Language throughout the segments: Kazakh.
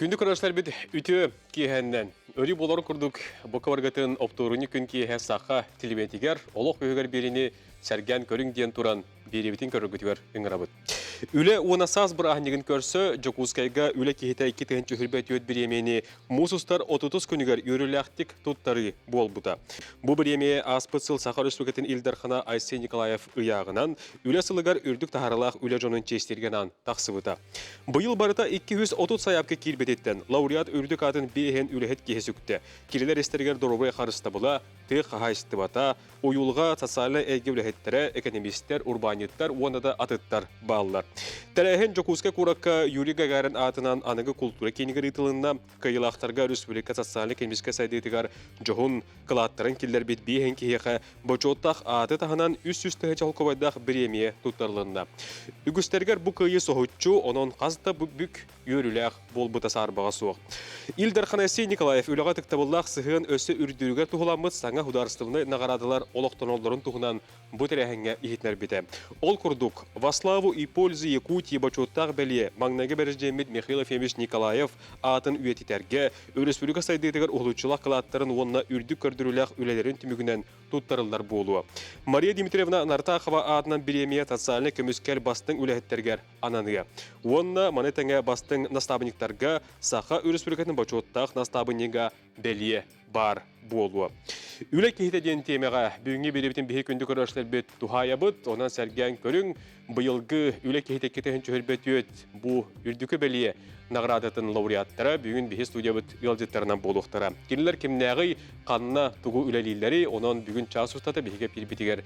Күндік көрәшілер бет үті кейхәннен. Өрі болар күрдік бұқы барғатын оптуруны күн кейхә саққа телебетігер, олық өйгер беріне сәрген көрің ден тұран беребетін көрігітігер үңірабыд. Үлі онасаз бір ағынығын көрсі, Жокускайға үлі кейхеті 2 тәнчі хүрбәт өт біремені мұсыстар 30 күнігер үріләқтік тұттары бол бұда. Бұл біреме аспытсыл Сахар Республикатын Илдархана Айсен Николаев ұяғынан үлі сылығар үрдік тағаралақ үлі жонын честергенан тақсы бұда. Бұйыл барыта 230 саяпқа келбететтен лауреат үрдік атын бейхен үліхет кехесікті. Келелер естерігер дұрубай қарысты бұла, тық қағайсты бата, ойулға социалы әйге үліхеттері, экономисттер, урбаниттар, оны да атыттар балылар. Тәрәхен Жокуска Куракка Юрий Гагарин атынан анығы культура кенігер итылында кайылақтарға Республика социалы кемеске сайдетігар жоғын қылаттарын келдер бет бейхен кейеқі бөчоттақ аты тағынан үст-үсті жалқовайдақ біремие тұттарлығында. Үгістергер бұл кайы соғытчу, оның қазды бүк үйіріләқ бол бұта сарбаға соқ. Илдархан Айсен Николаев үліға тіктабыллақ сығын өсі үрдірігер тұғыламыд саңа хударыстылыны нағарадылар олықтан оларын тұғынан бұтырәхенге ехетнер біті. Ол күрдік Ваславу и пользы Якутии бачоттақ бәле маңнағы бәріждемет Михаил Ефимович Николаев атын үйететерге Республика сайдетігер ұлычылақ қылаттарын онына үрдік көрдіріләқ үлелерін түмігінен тұттарылдар болуы. Мария Дмитриевна Нартахова атынан біремия социальны көміскер бастың үләхеттергер ананығы. Онына манетіңе бастың настабыниктарға сақа Республикатын бачоттақ настабынеға бәле бар болуы. Үлі кейтеден темеға бүгінге беребетін бейі күнді көрішлер бет тухаябыд, онан сәрген көрің бұйылғы үлі кейтеккетен чөхірбет өт бұл үрдікі бәлие нағырадатын лауреаттары бүгін бейі студиябыд үлдеттерінен болуқтары. Келілер кемнәғый қанына тұғу үләлейлері, онан бүгін час ұстаты бейге пирбетігер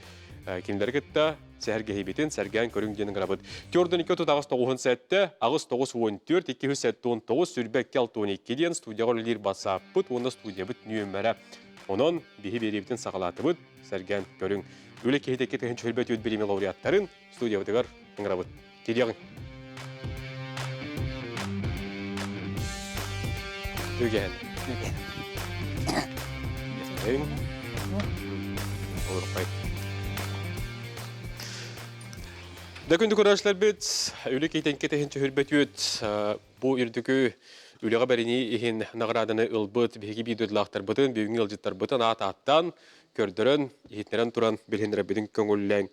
кемдер кетті сәрге хейбетін сәрген көрің денің ғырабыд. Тёрден 2-9 сәтті, ағыз 9-14, 2-7-19 сүрбәк кәл 12 ден студияға өлілер басаппыд, онда студиябыд нүйіммәрі. Онан бейі беребетін сақалатыбыд, сәрген көрің. Өлі кейдекке тәхін чөлбәт өт береме лауреаттарын студиябыдығар ғырабыд. Келеғын. Өген. Дәкүнді көрәшілер бет, өлі кейтенке тәхін чөлбәт өт бұл үрдігі үліға бәріне ехен нағырадыны ұлбыт, бейгі бейдудлақтар бұтын, бейгін ұлжыттар бұтын ат-аттан, көрдірін, ехетнерін тұран белхендірі көңілләң.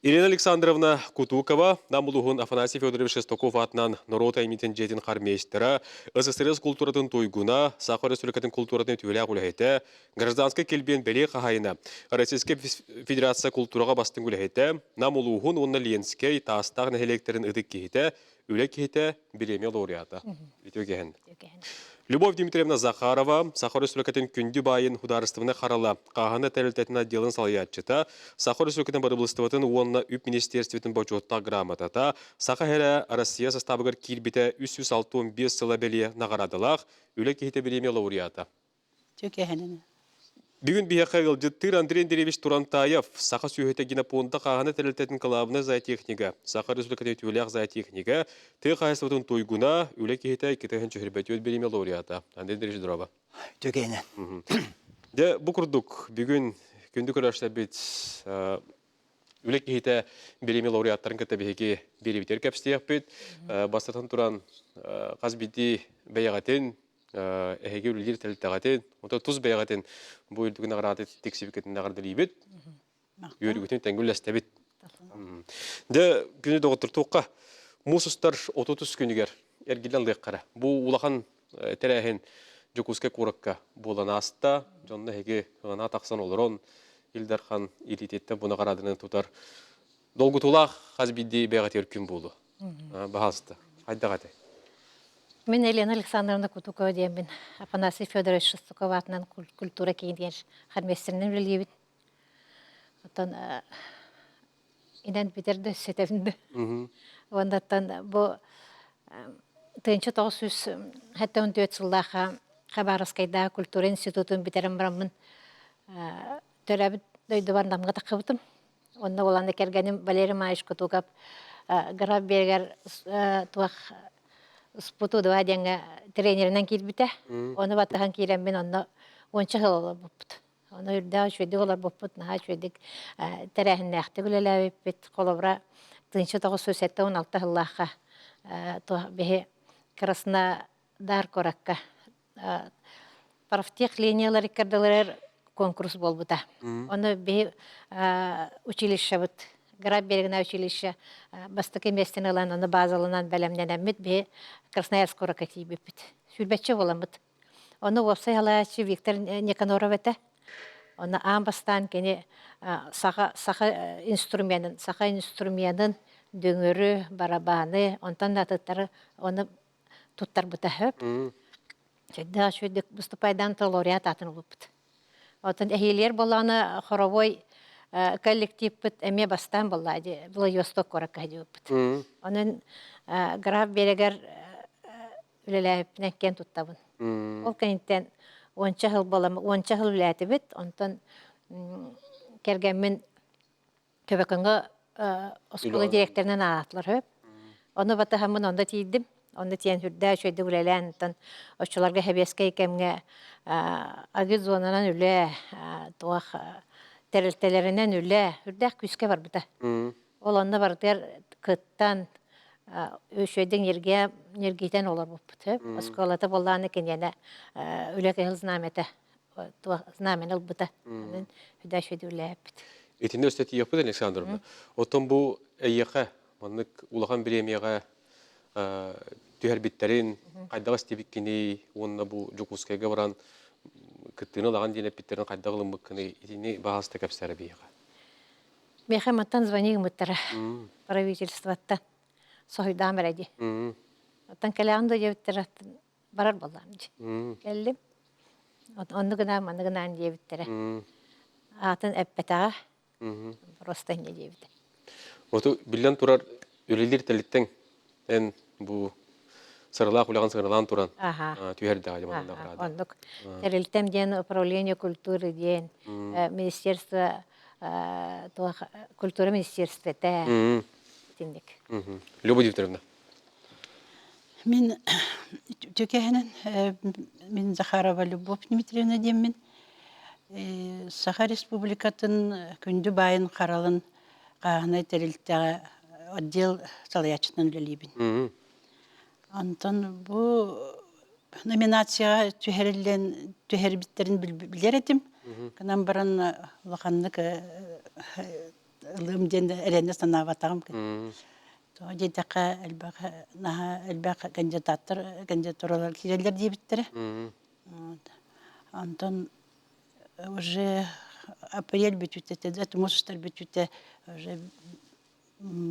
Ирина Александровна Кутукова, намылуғын Афанасий Федорович Шестоков атынан Норота емитен жетін қармейстері, СССР культуратын тойгуна, Сахар Республикатын культуратын түйелі құлайты, гражданскай келбен бәле қағайына, Российская Федерация культураға бастың құлайты, намылуғын онна Ленскай тастағын электерін ұдық кейті, үлі кейті біреме лауреаты. Любовь Дмитриевна Захарова, Сахар Республикатын күнді байын хударыстывыны қарала, қағаны тәрілтетін отделын салаятчыта, Сахар Республикатын барыблыстыватын онына үп министерстветін бачотта грамотата, Сахара Россия составығыр кирбіті 365 сыла бәле нағарадылақ, үлі кейті біреме лауреаты. Бүгін бияққа ғылжыттыр Андрей Андреевич Турантаев, Саха сүйеті генопонда қағаны тәрілтетін қалабына зайтехника, Саха Республикатын өтуеліғ зайтехника, ты қайсыватын тойгуна, үлі кейті кетігін чөхірбәті өт береме лауреаты. Андрей Андреевич Дұрова. Төкені. Де бұл күрдік, бүгін күнді көрәшті бет үлі кейті береме лауреаттарын кәті бейге беребетер кәпістеяқ бет, бастатын тұран қазбеті бәйағатын, әйге үлілер тәліттағатын, онда тұз бәйғатын бұл үлдігін ағыраты тексебекетін ағырды лейбет, үйірігітін тәңгіл әстәбет. Де күні доғыттыр тоққа, мұсыстар 30 күнігер әргелелдік қара. Бұл улақан тәрәхін Жокуска Куракка болан аста, жонна әйге ғана тақсан олырон, Илдархан елететті бұны қарадының тұтар. Долғытулақ қазбейді бәйғат өркін болу. Бағасты. Айдағаты. Мен Елена Александровна Кутукова деймін. Афанасий Федорович Шестоков атынан культура кейінден қарместерінен білгебін. Оттан инен бітерді сетевінді. Ондаттан бұл 1914 жылдаға Хабаровскайда культура институтын бітерін барамын. Төрәбіт дөйді бардамға тақыбытым. Онда оланды кергенім Валерий Маевич Кутуков ғырап бергер туақ Спуту два деньга тренеринен килбите. Оны баттахан кирен мен онно 10 жыл олар боппут. Оны үрдә шөйдек олар боппут, наха шөйдек тәрәһен нәхте гөләләп бит колобра 1916 жылларга то бе красна дар коракка. Профтех линиялар иккардылар конкурс болбута. Оны бе училище бут. Граб берегина училище бастыки местен алан оны базалынан бәлемненеммит бе Красноярск коракка тибиппит. Сүлбәтче боламбыт. Оны опсай халаачы Виктор Никаноров эте. Оны амбастан кені саха инструментын дөңөрі, барабаны, онтан атыттары оны туттар бұта хөп. Сөйді шөйдік выступайдан лауреат атын ұлыппыт. Отын әхейлер боланы хоровой коллектив бұт әме бастан болады. Владивосток коракка өппіт. Оның граф берегер үлеләйіпінен кен туттабын. Ол кәнеттен 10 жыл боламы, 10 жыл үләті біт, онтан кергенмен көбекінгі осколы директорынан ағатлар хөп. Оны баты хамын онда тейдім. Онда тейін хүрді шөйді үлелән, очыларға хәбеске екемге ағыз зонынан үлі, туақ тәрілтелерінен үлі, үрдәк күске бар бұта. Ол онда бардығар кыттан өшөйдің ергейтен олар бұппыты. Осколаты болғаны кенені үлі кәйіл знаметі, знамен ұлбыта. Үрдә шөйді үлі әппіт. Етінде өстеті еқпіді, Александровна. Отын бұл әйеқі, мұнық улаған біремеға түйер біттерін, қайдағы стебіккені, онына бұл жүкускайға баран күттіні лаған дейін әппеттерін қайдағы лымбықкені, етіне бағасты кәпсәрі бейеға. Меха маттан звонигім мұттара правительстваттан. Соғыдам әрәді. Оттан кәләғын да жебіттері барар болам. Кәлдім. Онды гынан жебіттері. Атын әппетаға. Просто не жебіті. Оту білден тұрар өлелер тәліттен ән бұл сырылақ ұлаған сырылан тұран түйерді ағымында құрады. Ондық. Тәрілтем ден управление культуры ден, министерство, культура министерство тә. Люба Дмитриевна. Мен төкәһенен мен Захарова Любовь Дмитриевна деймін. Саха Республикатын күнді байын қаралын қағынай тәрілттіға отдел салаячытын үлелейбін. Антон бұл номинацияға түйербіттерін білер етім. Кінан баран лақанлық ылымден әрені санаватағым кен. Дейдіққа әлбәқ кандидатуралар керелер дейбіттері. Антон уже апрель бітуте, это можестар бітуте, уже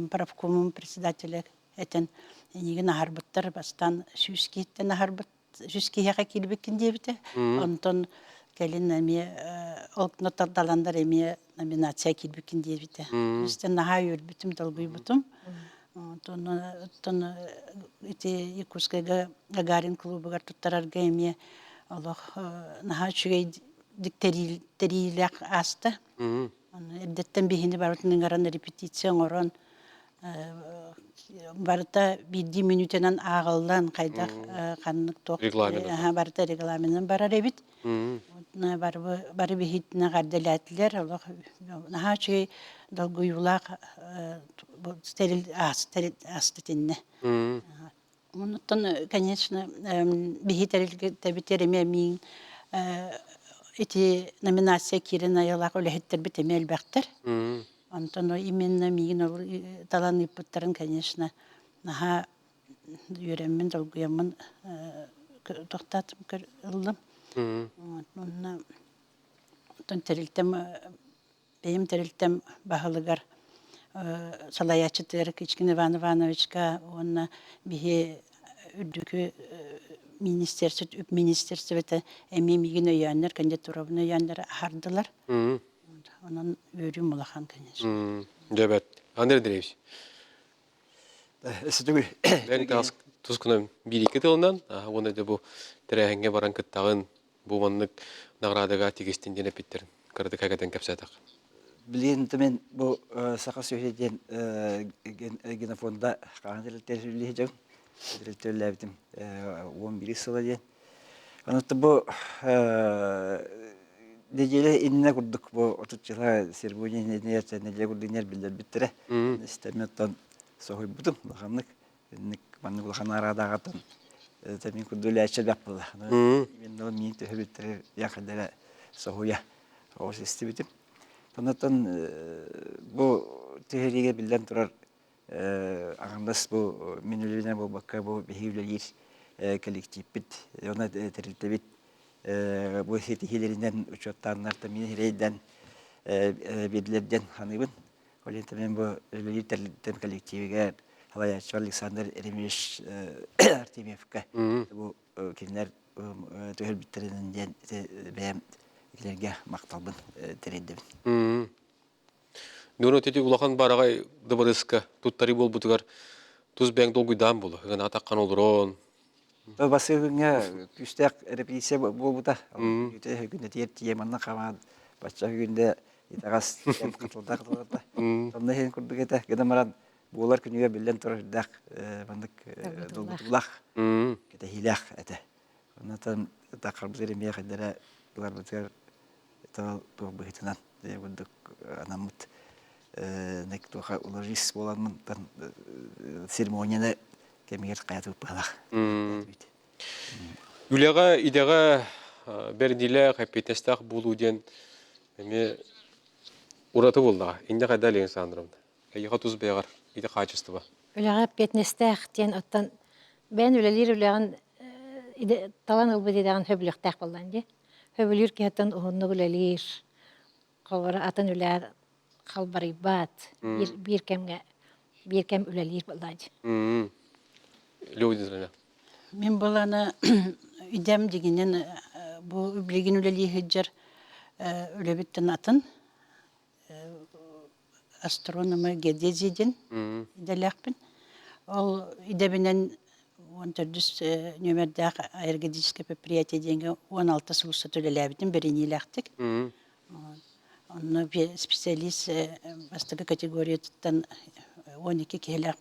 правкомым председателі әтен енеген ағарбыттар бастан сүйіскейттен ағарбыт, сүйіскейеға келбеккен дейбіті. Антон кәлін әме олқнотардаландар әме номинация келбеккен дейбіті. Үстен наға өрбітім, долгой бұтым. Тон Якутскайга Гагарин клубыгар туттарарга эме олох наха чугай диктерилек асты. Эрдеттен бихини барытын гаран репетиция орон барыта 1 минутынан ағылдан қайдақ қанық тоқ барыта регламентен барар эбит. Бары бихитіне ғарделәтілер олох наха чугай долгуюлақ стерил асты тенне. Онуттан, конечно, бихитерилге табитереме мин эти номинация кирен аялақ өләхеттер бітеме әлбәқтер. Онтан именно мин талан иппыттарын, конечно, наха үйреммен, долгуямын тоқтатым көрілдім. Онтан терилтем, бейім терилтем бағылығар Салаячытыр Кичкин Иван Ивановичка, он бихе үрдікі министерстветі әмемеген өйәнлер, кандидатуровны өйәнлер ағардылар. Онын өрім олақан, конечно. Дәбәт. Андер Деревич. Әсі түгіл. Бән тұскына бір-екі тылынан, оны да бұл тірәңге баран күттағын бұл манлық нағрадыға тегестенден әпеттерін. Қырды кәгәден кәпсәдіқ. Білгенді мен бұл сақа сөйледен генофонда қаған тәрілтері жауын. Тәрілтері әбітім 11 сылы ден. Анытты бұл неделі иніне күрдік бұл 30 жылға сербуіне неделі күрдігінер білдер біттірі. Істеметтен соғой бұдым, лақанлық. Манны бұлқан арадағатын Tabii kuduyla açı yapıldı. Ben de min tehbitleri yakadere sohuya. O sesti bitim. Ondan bu tehliye bilen durar ağamdas bu minülüne bu bakka bu behivlelir kolektif bit. Ona terite bit. Bu hitihilerinden uçottanlar da minireyden birlerden hanıbın. Olen tabii bu ölüleri terlitten kolektiviga Havayatçı Alexander Eremiş Artemyevka bu kimler töhür bitlerinden beğen ilerge maktabın tereddim. Nunu teti ulakan baragay dıbırıska tuttari bol butugar tuz beng dolguydan bolu. Gana takkan oluron. Tabi basığına küstek repetisiye bu bu da. Yüte günde tiyet yemanına kama başça günde itagas katılda. Sonunda hen kurduk ete gidamaran bular günüge bilen turdak bandık dolgutulak. Kita hilak ete. Ondan takar bizleri miye kadere bular biter ta bu behitinan diye bulduk anamut nek toha ularjis bolandan seremoniyada kemiger kayatu balak. Ülega idega berdile kapitestak buluden me uratı bulda. İnde kadar leğen sandırımda. Kayıqa tuz beğer. İde kaçıstı ba. Üleğe petnestэх diyen ottan ben ülelir üleğen talan ılbı dediğen höbülüktək bollan di. Höbülür ki hatan ohunnu ülelir. Kavara atan üleğe kalbarıbat. Bir kem ülelir bollan di. Lüdüzlerine. Мен баланы идем дегенен bu üblegin üleli hıccar ülebitten atın astronoma gedezidin idelakpin. Ол идебинен он төрдүс нөмердах аэргедическое предприятие деньги 16 сулса төлеләбитин берини лактык. Онны специалист бастагы категорияттан 12 килек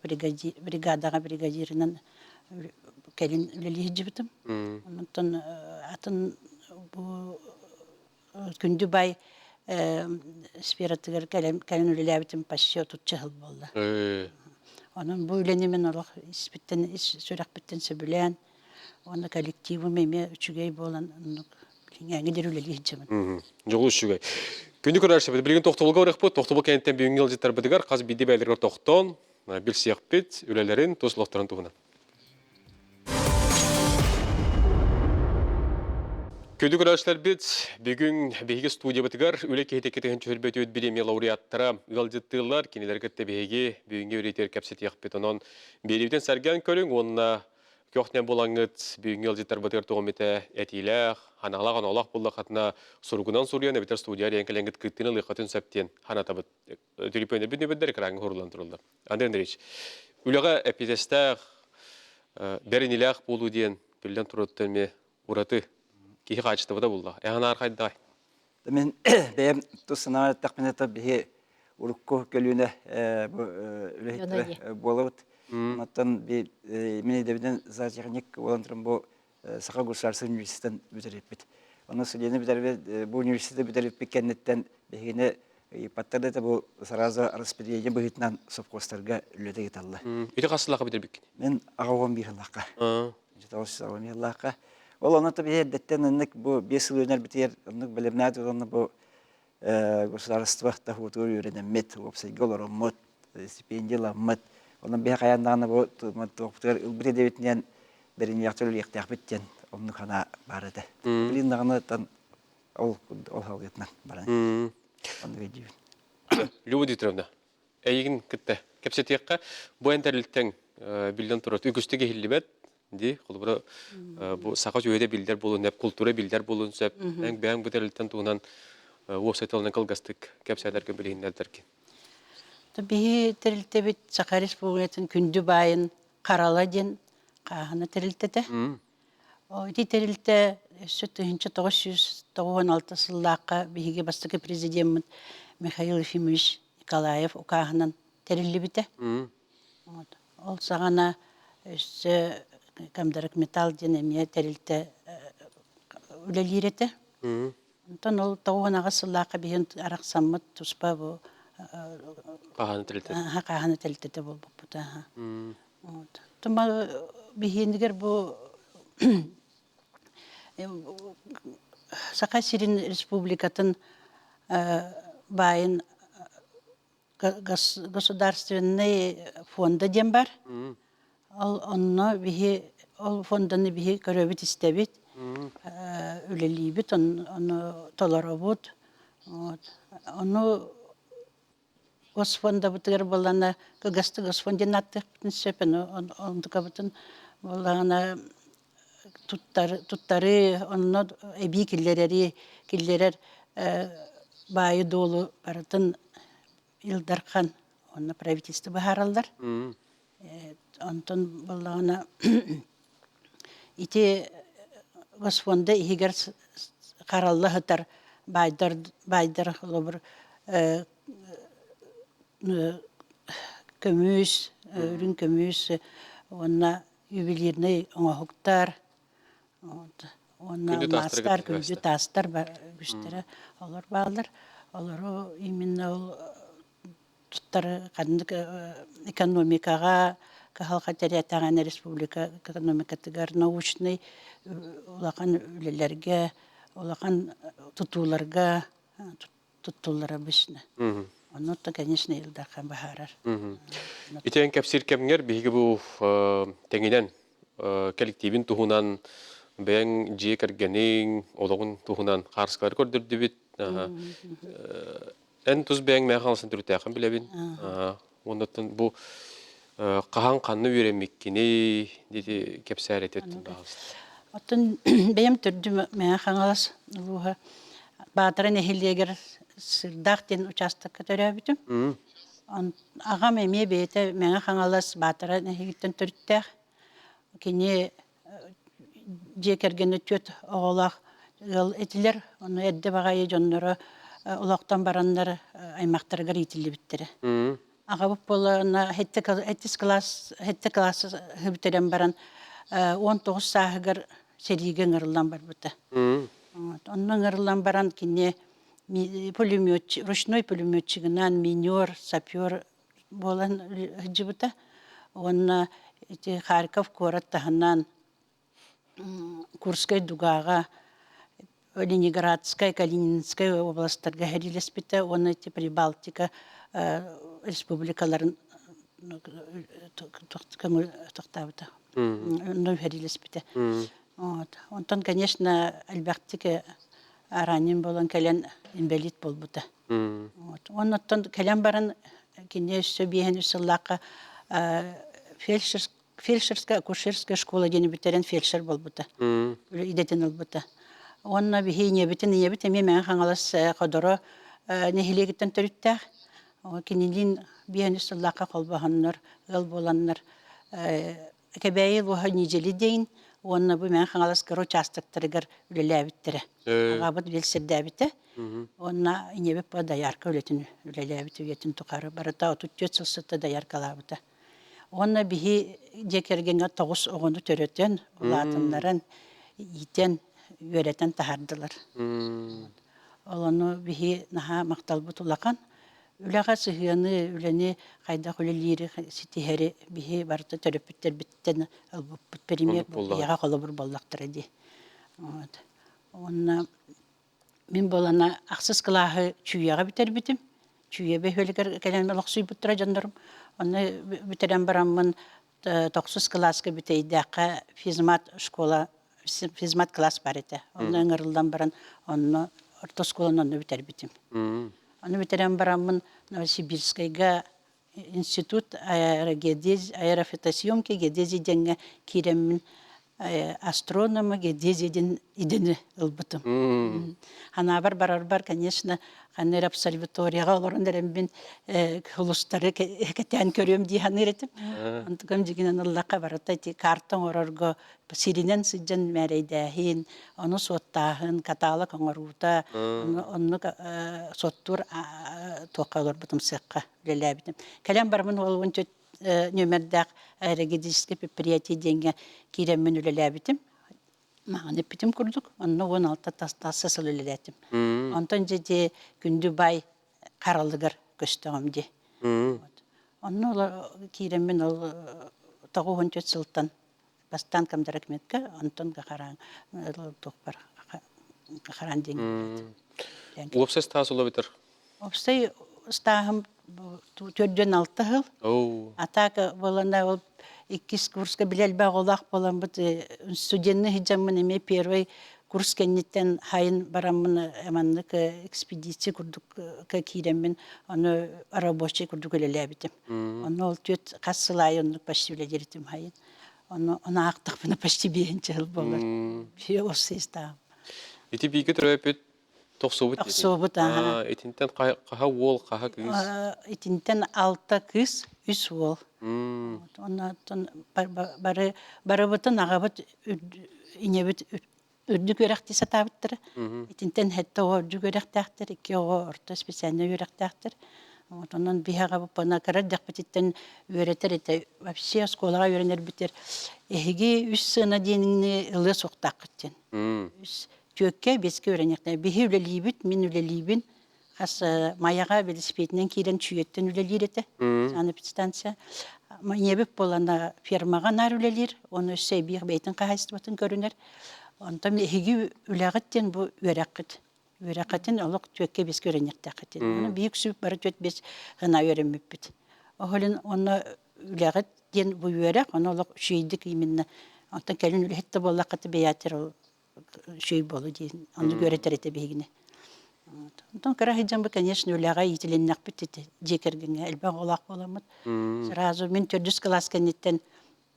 бригадага бригадиринен келин üleli hıccıbıtım. Ondan atın bu gündü bay spiratıgar kelin ülelәbitim paşıyor tutçı hıl boldu. Onun bu ülenimin olaq ispitten sürak bitten sebülen. Onu kolektivi meme üçügey bolan yani der üleli hıccıbın. Жолу шугай. Күндү көрөр шебет билген токтолго барак бу. Токтолго кенттен бүгүн ел житер бидигар. Каз биди бәйлергөр токтон. Бил сыяк бит. Үлелерин, тослоктарын тугуна. Күндү көрөрсүлөр бит. Бүгүн беги студия битигар. Үле кейтекетен чөйрбөт өт билеми лауреаттары галжыттылар. Кинелерге тебеги бүгүнгө үретер капсет як онон берибден сарган көрүң. Онна Köhnen bolangıt büyük yılcıtlar batır toğumete etiler, hanalar analar bulla katına sorgunan soruyan biter studiya renkelengit kıttığını lıkatın septiyen hana tabi telefonu bir nebeder kırangı horulandırıldı. Andrendiriç. Ülega epidester deriniler bolu diyen bilden turuttan mi uratı ki kaçtı da bulla. Ehana arkayda. Ben benim tosana takmine tabii urukko gölüne bu üretim bolavut. Ondan bir mini devden zaten volantörüm bu Saka Gusarsı Üniversitesi'nden bitirip bit. Ondan sonra yeni bu üniversitede bitirip bit kendinden yine patladı da bu Saraza Arasperiyece bu hitnan sofkostarga ülkede gitallı. İti kasılaqa bitirip. Ben ağavam bir halaka. İşte o siz ağavam bir halaka. Ona tabii detten anlık bu 5 yıl öner biter anlık bilimnat olan bu Gusarstva da hutur yürüden met opsaygolar mot stipendiyalar mot. Onun bir kayandan bu doktor ülbire devletinen birini yaktırıl yaktıkbitten onun kana barıdı. Bilin dağını tan ol halıyatından barıdı. Onu veriyor. Любовь Дмитриевна, әйгін кітті. Кепсе текқа bu enterlikten bilden turut. Ügüstüge hillibet, di, bu saqat öyle bilder bolun, hep kultura bilder bolun, hep ben bu terlikten tuğunan website olan kılgastık. Kepse ederken bilhinlerlerken. Tabii terilte bit Sakarya Respublikası'nın kündü bayın Karaladin kahını teriltede. O iti terilte 1996 yıllıqa bihige bastıkı prezident Mikhail Efimович Nikolayev o kahının terilli bite. Ol sağana kamdarak metal dinamiye terilte ülelirete. Ondan ol 96 yıllıqa bihin araksammat tuspa bu Qahanı tiriltedi. Qahanı tiriltedi bu da. Tuma bihindiger bu Сақа Сирин Республикатын байын государственный фонда дем бар. Ол фонданы бихи көрөбүт истебит, үлелибит, оны толоробут. Оны госфонда бутыгар болана, кыгасты госфонден аттық бітін сөпін, ондыка бутын болана туттары, оны эби киллерер байы долу барытын Илдархан, оны правительство бахаралдар. Онтон болана ити госфонда игер караллы хытар байдар олобур көмүс, үрүн көмүс, онна ювелирный оңохуктар, онна мастар, күнжү тастар бүштері олар бағылар. Олар именно ол туттары қандық экономикаға, халқа тәрияттағаны республика экономикатығар научный олақан үлелерге, олақан тұтуларға, тұттулары бішіні. Оны да, конечно, Илдархан бахарар. Итен кәпсир кәмгер биһиги бу тәңинен коллективин туһунан бәң жие кергенин ологун туһунан харскалар көрдүрдүбүт. Эн туз бәң мәхалсын түртәхен билебин. Ондан бу кахан канны үйренмеккини диди кәпсәр этеттин багыс. Оттон бәйем түрдү мәхалас буга батырын эхилегер сырдақтен участокка төрөбүтүм. Ағам эме бейте мәңі қаңалас батыры нәхегіттен түрттәқ. Кені жекерген өтет оғылақ етілер. Оны әдді бағайы жонлары ұлақтан баранлар аймақтарғар етілі біттірі. Аға бұп болуына әттіс класс хүбітерен баран 19 сағығыр сериген ұрылан бар бұты. Оның ұрылан баран кені пулеметчик, ручной пулеметчигынан минер, сапер болан жибута. Он эти Харьков город таханан Курской дугага, Ленинградская, Калининская областарга хәрилеспите. Он эти Прибалтика республикаларын тоқтабыта. Он хәрилеспите. Онтан, конечно, әлбәқтіке аранин болан кәлен инвалид болбута. Оннан кәлен барын кене өссө бейхен өссіллаққа фельдшерская, акушерская школа дені бітерен фельдшер болбута. Идетін олбута. Онна бейхе небітін, мен қаңалас қодыры нехилегіттен түріттәқ. Кенелін бейхен өссіллаққа қолбағаннар, ғыл боланнар. Кәбәйі бұға нежелі дейін, онна бұл мен қаңалас кіру частықтырығыр үлелі әбіттірі. Ағабыт белсерді әбіті. Онна инебіп бұл даярка үлетін үлелі әбіті үлетін тұқары. Барыта 34 сылсыты даярка алабыты. Онна бігі жекергенге 9 оғыны төретін, ұлатынларын етен өретін тахардылар. Оланы бігі наға мақталбыт ұлақан. Үләға сығыны, үләне қайда құлелері сетихері бігі барыта төріпіттер біттен албыппыт перемер яға қолы бір боллақтыр әде. Онна мен болана ақсыз қылағы чүйяға бітер бітім. Чүйе бәйхөлігер кәлен олықсүй бұттыра жандарым. Оны бітерен барамын 9 класска бітейдіққа физмат класс бар еті. Оны өңірілден баран, оны орта сколын оны бітер бітім. Оны бітерен барамын Новосибирскайға институт аэрофотосъемки геодезия денге киремін астрономы геодезияден идені ұлбытым. Ханабар барар, конечно, ханыр обсерваторияға оларындарым мен құлыстары кәтән көрем дей ханыр етім. Онтығым дегенен Аллаққа барыта картын орарғы сиринен сыджан мәрейдәхін, оны соттағын, каталық оңарута, оны соттур тоққа олар бұтым сыққа үлелі бітім. Кәлем бармын ол 14 нөмірдәқ аэрогеодезический предприятие денге киреммен үлелі бітім. Маған епітім күрдік, оны 16 тасы сыл үлелі әтім. Онтан жеде күнді бай қаралығыр көстіғымде. Оны киреммен ол 14 сылтан бастан камдарак метка антон гахаран тохпар гахаран ден. Улапсыз таас ола битер. Обстай стахым төрдөн 6 жыл. Оу. Атака боланда ол 2 курска билел баголак болан бут студентны хиджамын эме первый курс кеннеттен хайын барамын эманнык экспедиция курдук киремин аны рабочий курдук элелебитим. Аны ол төт кассылай онлук почти биледиритим хайын. Аны актык бына почти 5 жыл болар. Бие осыста. Ити биге төрөпөт токсобут. Токсобут, ага. Этинтен каха уол, каха кыз. Этинтен 6 кыз, 3 уол. Оннан барыбытын агабыт инебит үрдүк өрәкти сатабыттыр. Этинтен хетте үрдүк өрәктәктер, 2 орта специальный өрәктәктер. Оннан бихага бупана карар дәкпетиттен өретер ите вообще школага өйрәнер битер. Эһиги 3 сына денingni ылы соктакыттен. Төккә беске өйрәнәктә бихи үлелибит, мин үлелибин. Хас маяга велосипеднен кирен чүйеттен үлелирете. Санэпидстанция. Небеп болана фермага нар үлелир, оны өссе бир бейтин кахайстыбатын көрүнер. Онтан эһиги үләгәттен бу өрәккет. Өрәккетен олык төккә беске өйрәнәктәкәтен. Оны бийик сүп бары 4-5 гына өйрәнмәппит. Оһолын оны үләгәттен бу өрәк, оны олык шүйдик именно. Онтан кәлен үләһетте боллакты беятер ол шүй болу дейін. Оны göreter ете бейгіне. Онтан кара хиджамбы, конечно, үләға етіленнәк бітті жекергенге әлбәң олақ боламыд. Сразу мен 400 класс кәнеттен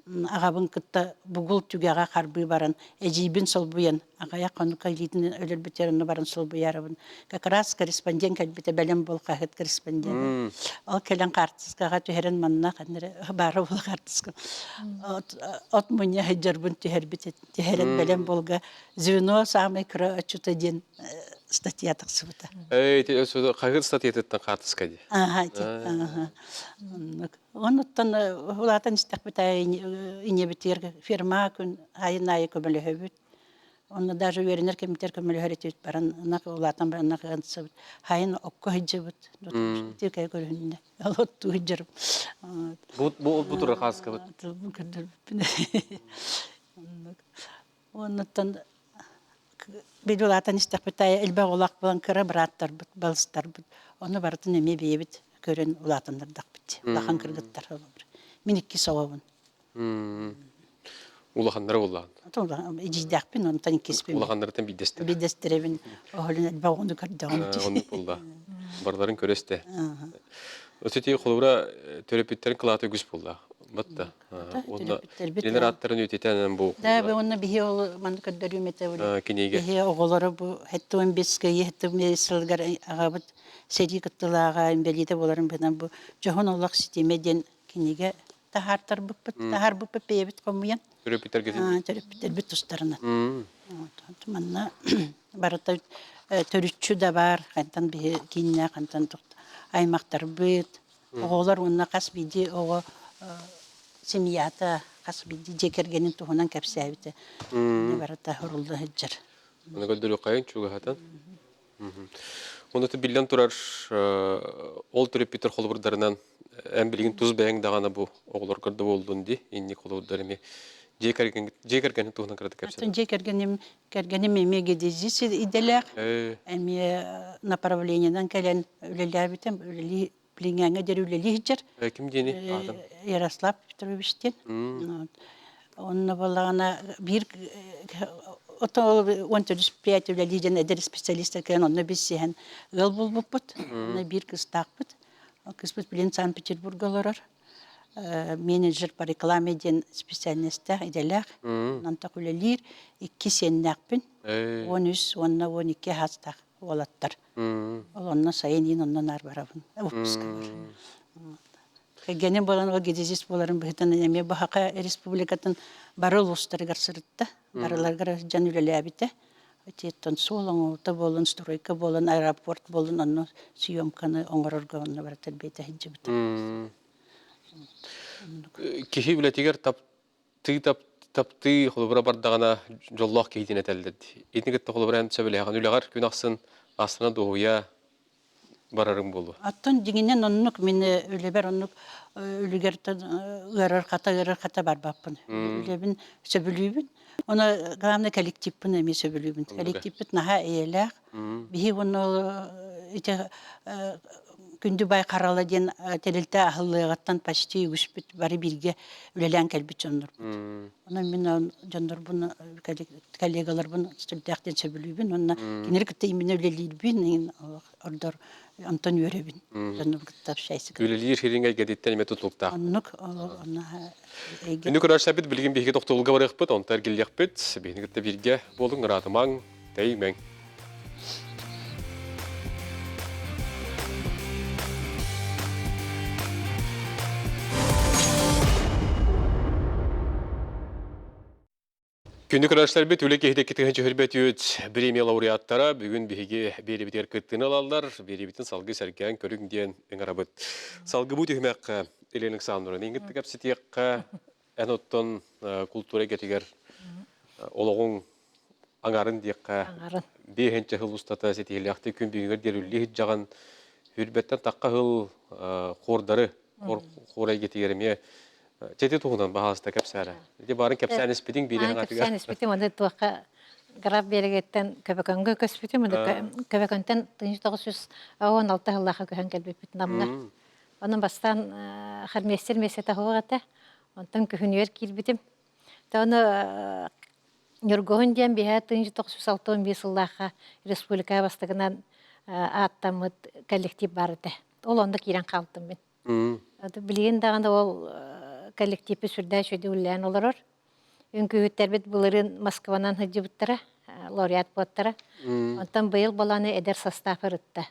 ағабын кытта бұғыл түгеға қарбы баран, әжейбін сол бұян, ағая қону кайлитін өлір бітеріні баран сол бұярабын. Как раз корреспондент кәлбіті бәлем бол қағыт корреспондент. Ол кәлін қартысқаға түхерін манна қандыры бары бол қартысқы. От мұне хиджарбын түхер біті, түхерін бәлем болға звено самый күрі өчута ден статья тақсыбыта. Қағыт статья теттен қартысқа де. Онуттан улатан истек битай инебитер фирма күн айын көмөлө хөбүт. Онна даже веренер кемитер көмөлө хөретет баран нак улатан баран нак ансып. Хайын окко хиджебут. Тиркай көрүнүндө. Алотту хиджер. Бу тура хаска бут. Бу кадыр. Онуттан бидулатан истек битай элбе улак болан кыра браттар бут, балстар бут. Оны бартын эме бейбит көрөн улатандардаг бит. Улахан кыргыттар olur. Миникки савабын. Улахандар улахан. Улахан ижидакпин, онтан кеспин. Улахандардан бидестер. Бидестеребин, оғылын әлбағынды көрдіғын. Оны болда. Барларын көресте. Өтети қолуыра төрепеттерін қылаты күз болда. Батта. Елер аттарын өтетенен бұл. Да, оны бихе ол маны көрдірі мете өлі. Кенеге. Бихе оғылары бұл, хетті 15-ге, хетті месілгар ағабыт сәри қыттылаға әмбелейді боларын бәден бұл. Жоғын олақ сетемеден кенеге тахартар бұппыт, тахар бұппыт бейбіт қомуян. Төрепеттер кетен? Төрепеттер біт тұстарынан. Манна барыта төрүтчү да бар, қантан бихе кейіне қантан тұқты. Аймақтар бұт, оғылар онына қас бейді оғы семьята қас бейді жекергенін тұғынан кәпсәбіті. Барыта хұрылды хыджар. Оны көлділі қайын чуға хатан? Онды билен турар ол төрепеттер қолыбырдарынан әм білген тұз бәйін дағаны бұл оғылар көрді болдың де, енне қолыбырдарыме жекергенін тұғынан кірді кәпсәді? Жекергенім еме гедезisi иделер, әме направлениyadan кәлен өлелі бітім, өлелі білінгенге дер өлелі хиджар. Кім дені адам? Ярослав Петровичтен. Онына болағына бір Ото 15 өлелейден әдер специалистер кән онына біз сен ғыл бұл бұппыт, онына бір кыз тақпыт. Кыз бұт білен Санкт-Петербург оларар. Менеджер по рекламеден специалистер иделер. Нантақ өлелер 2 сеннәқпін. 13, онына 12 хастақ олаттар. Ол онына сайын ең онынан арбарабын. Өппіскі бар. Генем болан о гедезис боларын бұхытын әме бұхақа республикатын барыл ұстарығар сұрытты. Барыларғар жан үлелі әбіті. Өтеттен солың, ұлты болын, стройка болын, аэропорт болын, оны съемканы оңырырға оны баратыр бейті хиджі бұты. Кехи білетігер тапты қолыбыра бардағана жоллақ кейден әтәлдеді. Етінігітті қолыбыра әнтсі білеған үліғар күн ақсын астына доғуя барарың болу. Аттон дигинен оннук мине үлебер оннук үлүгертен ырыр ката бар баппын. Үлебин сөбүлүбүн. Она главный коллективпын эми сөбүлүбүн. Коллективпит наха эелек. Бихи воно ите күндү бай карала ден телилте ахыллыгаттан почти үспүт бары бирге үлелен келбит жоннор. Она мен жоннор бун коллегалар бун студияктен сөбүлүбүн. Онна кинер кытта именно үлелилбин ордор Антон Юревин. Жоннор кытта шайсы. Үлелер херинге гедеттен эме тутулукта. Оннук онна Үнді көрәшәбіт білген бейге тоқтылға барықпыт, онтар келдеқпіт, бейінігітті бірге болың, ратымаң, тәймәң. Күнді көрәшілер біт, үлі кейдек кеткен жөхірбет өт премия лауреаттара бүгін бейге беребітер күттін алалар, беребітін салғы сәрген көріңден өңірабыт. Салғы бұд үймәқ Елена Александровна, еңгітті кәпсетек әноттон культура кетігер олығың аңарын дейққа бейхенче хыл ұстата сетеліяқты күн бейгер дерулі жаған үрбеттен таққа хыл қордары қорай кетігеріме Чети туғынан бағалыста кәпсәрі. Де барын кәпсәрін іспетің бейден ғатыға. Кәпсәрін іспетің, онда туаққа ғарап берегеттен көбекөнгі көспетім, көбекөнтен 1916 ғыллаға көхен кәлбеппетін намына. Onun bastan harmester meseta hoğata. Ondan köhünüver kilbitim. Ta onu Nurgohun diyen biha 1965 yıllığa Respublika bastığından attamıt kollektif vardı. Ol onda kiren kaldım ben. Bilgin dağında ol kollektifi sürde şöyle ullayan olur. Ünkü hütterbet buların Moskvadan hıcı buttara, laureat buttara. Ondan bu yıl balanı eder sastafı rıttı.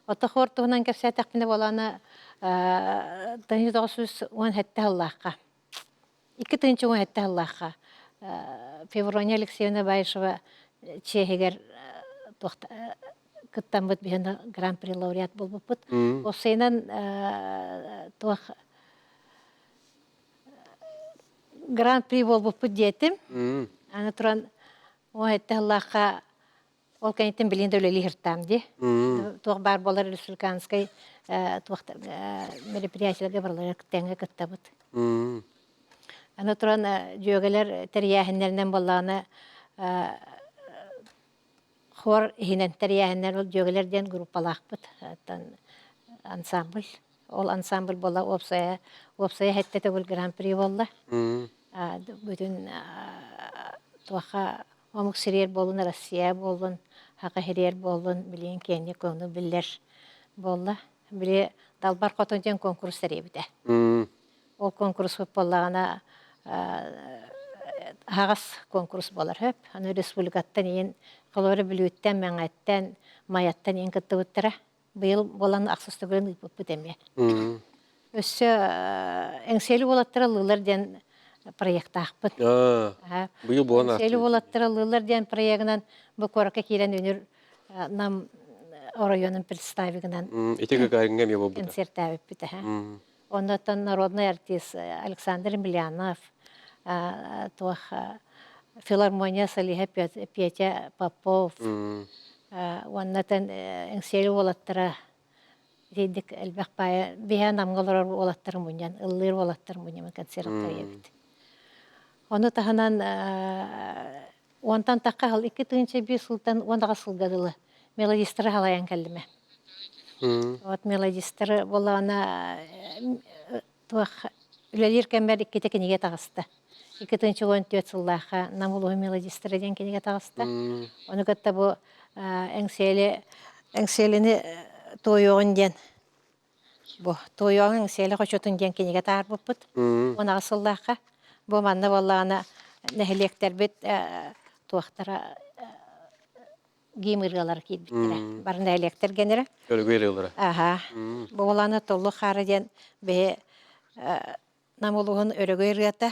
Ota hortuğundan kefse takmine balanı 1910 hette Allah'a. 2-10 hette Allah'a. Fevronya Alexeyevna Bayışova Çehiger kıttan bud bir Grand Prix laureat bulbuput. O seynen tuğ Grand Prix bulbuput diyetim. Ana turan o hette Allah'a ol kentin bilinde öyle lihirtam di. Tuğ barbalar Respublikanskay tuğ meripiyasiyaga barlar kıttanga kıttabut. Ana turan jögeler teriyahinlerinden bollağına xor hinen teriyahinler ol jögelerden grupalaqpıt. Ansambl. Ol ansambl bolla opsaya hette tegul Grand Prix bolla. Bütün tuaqa omuk siriyer bolun, Rossiya bolun, haqa heriyer bolun, bilin kendi konu biller bolla. Biri dalbar qotonjen konkurs teribide. O konkurs bollağına Hağas konkurs bolar hep. Hani Respublikattan yin kalori bilütten, mengatten, mayattan yin kıttı buttara. Bu yıl bolan aksıstı bölüm bu demeye. Össü engseli olattıra lığlar den proyekta akpıt. Bu yıl bolan aktı. Engseli olattıra lığlar den proyektinden bu koraka kiren önür nam Orayonun представигынан. Eteke gayrınga mı bu da? Концерт авip bite. Ondan народный артист Александр Милянов, тух филармония Салиха Петя Попов, ondan engseli olattara dedik elbaq baya biha namgalar olattara munyan, ıllir olattara munyan konsertler yapıt. Onu tahanan ondan takka hal 2001 yıldan ondaga sılgadılı melodistleri halayan kellime. Вот мелодистері болағына үлелер кәмбәр 2 кенеге тағысты. 2014 жыллаға намылығы мелодистерден кенеге тағысты. Оны көтті бұл әңселіні тойоғын ден. Бұл тойоғын әңселі қошотын ден кенеге тағыр бұппыт. Оны асыллаға бұл манны болағына нәхілектер бет туақтара геймергалар кейбіттірі. Барында электр генері. Өлгі елелері. Бұл оланы толы қарыден бе намылығын өрігі ергеті.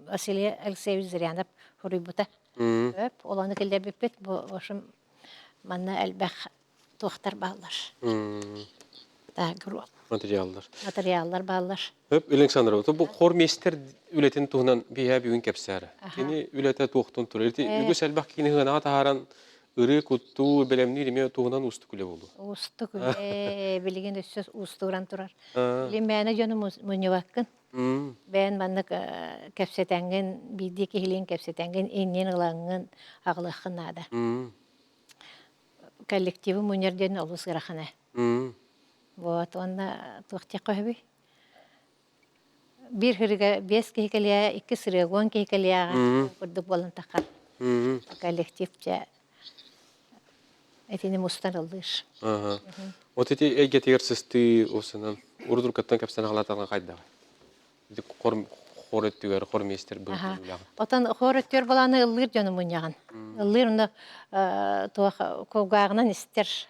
Василий Алексеевич Зырянов құрый бұта. Оланы келдер беппет. Бұл ошым манна әлбәқ туақтар бағылар. Материалдар бағылар. Александр, бұл қорместер үлетін туғынан бейе бүгін кәпсәрі. Кені үлеті туқтын тұр. Үлгі сәлбақ кені ғына тағаран ыры кутту белемни деме тугунан усты күле болду. Усты күле, билеген өссөз устуран турар. А. Билен бәне жону муньеваккын. М. Бән маннык кәпсетәнген, биди кихилин кәпсетәнген, иннен ылаңын, ағылықын ада. М. Коллективы муньерден олус гырахана. М. Вот, онна туқтя қойбі. Bir hırıga 5 kehikaliya, 2 sırıga 10 kehikaliya kurduk bolun takar. М. Kollektivce etini mustan alır. Ага. Вот эти эге тегерсисти осынан урдур каттан капсан халатан кайда. Ди хор өттүгөр хормейстер бу. Otan hor ötür balanı ılır canım bunyan. Ilır onda kovgağından ister.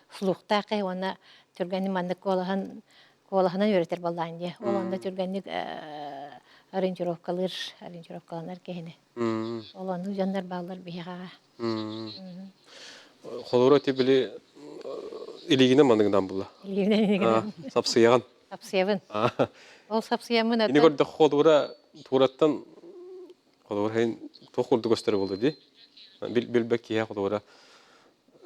Fluhta kay ona türgeni mandık kolahana öğretir balan diye. Olanda türgeni arrangerovkalar kehine. Olanı janlar bağlar biha. Холоро тебили илигине мандыгдан була. Сапсыяган. Sapsıyavın. Ol sapsıyamın Ини көрдө холора тураттан холора хен тохурду көстөрө болду ди. Билбек я холора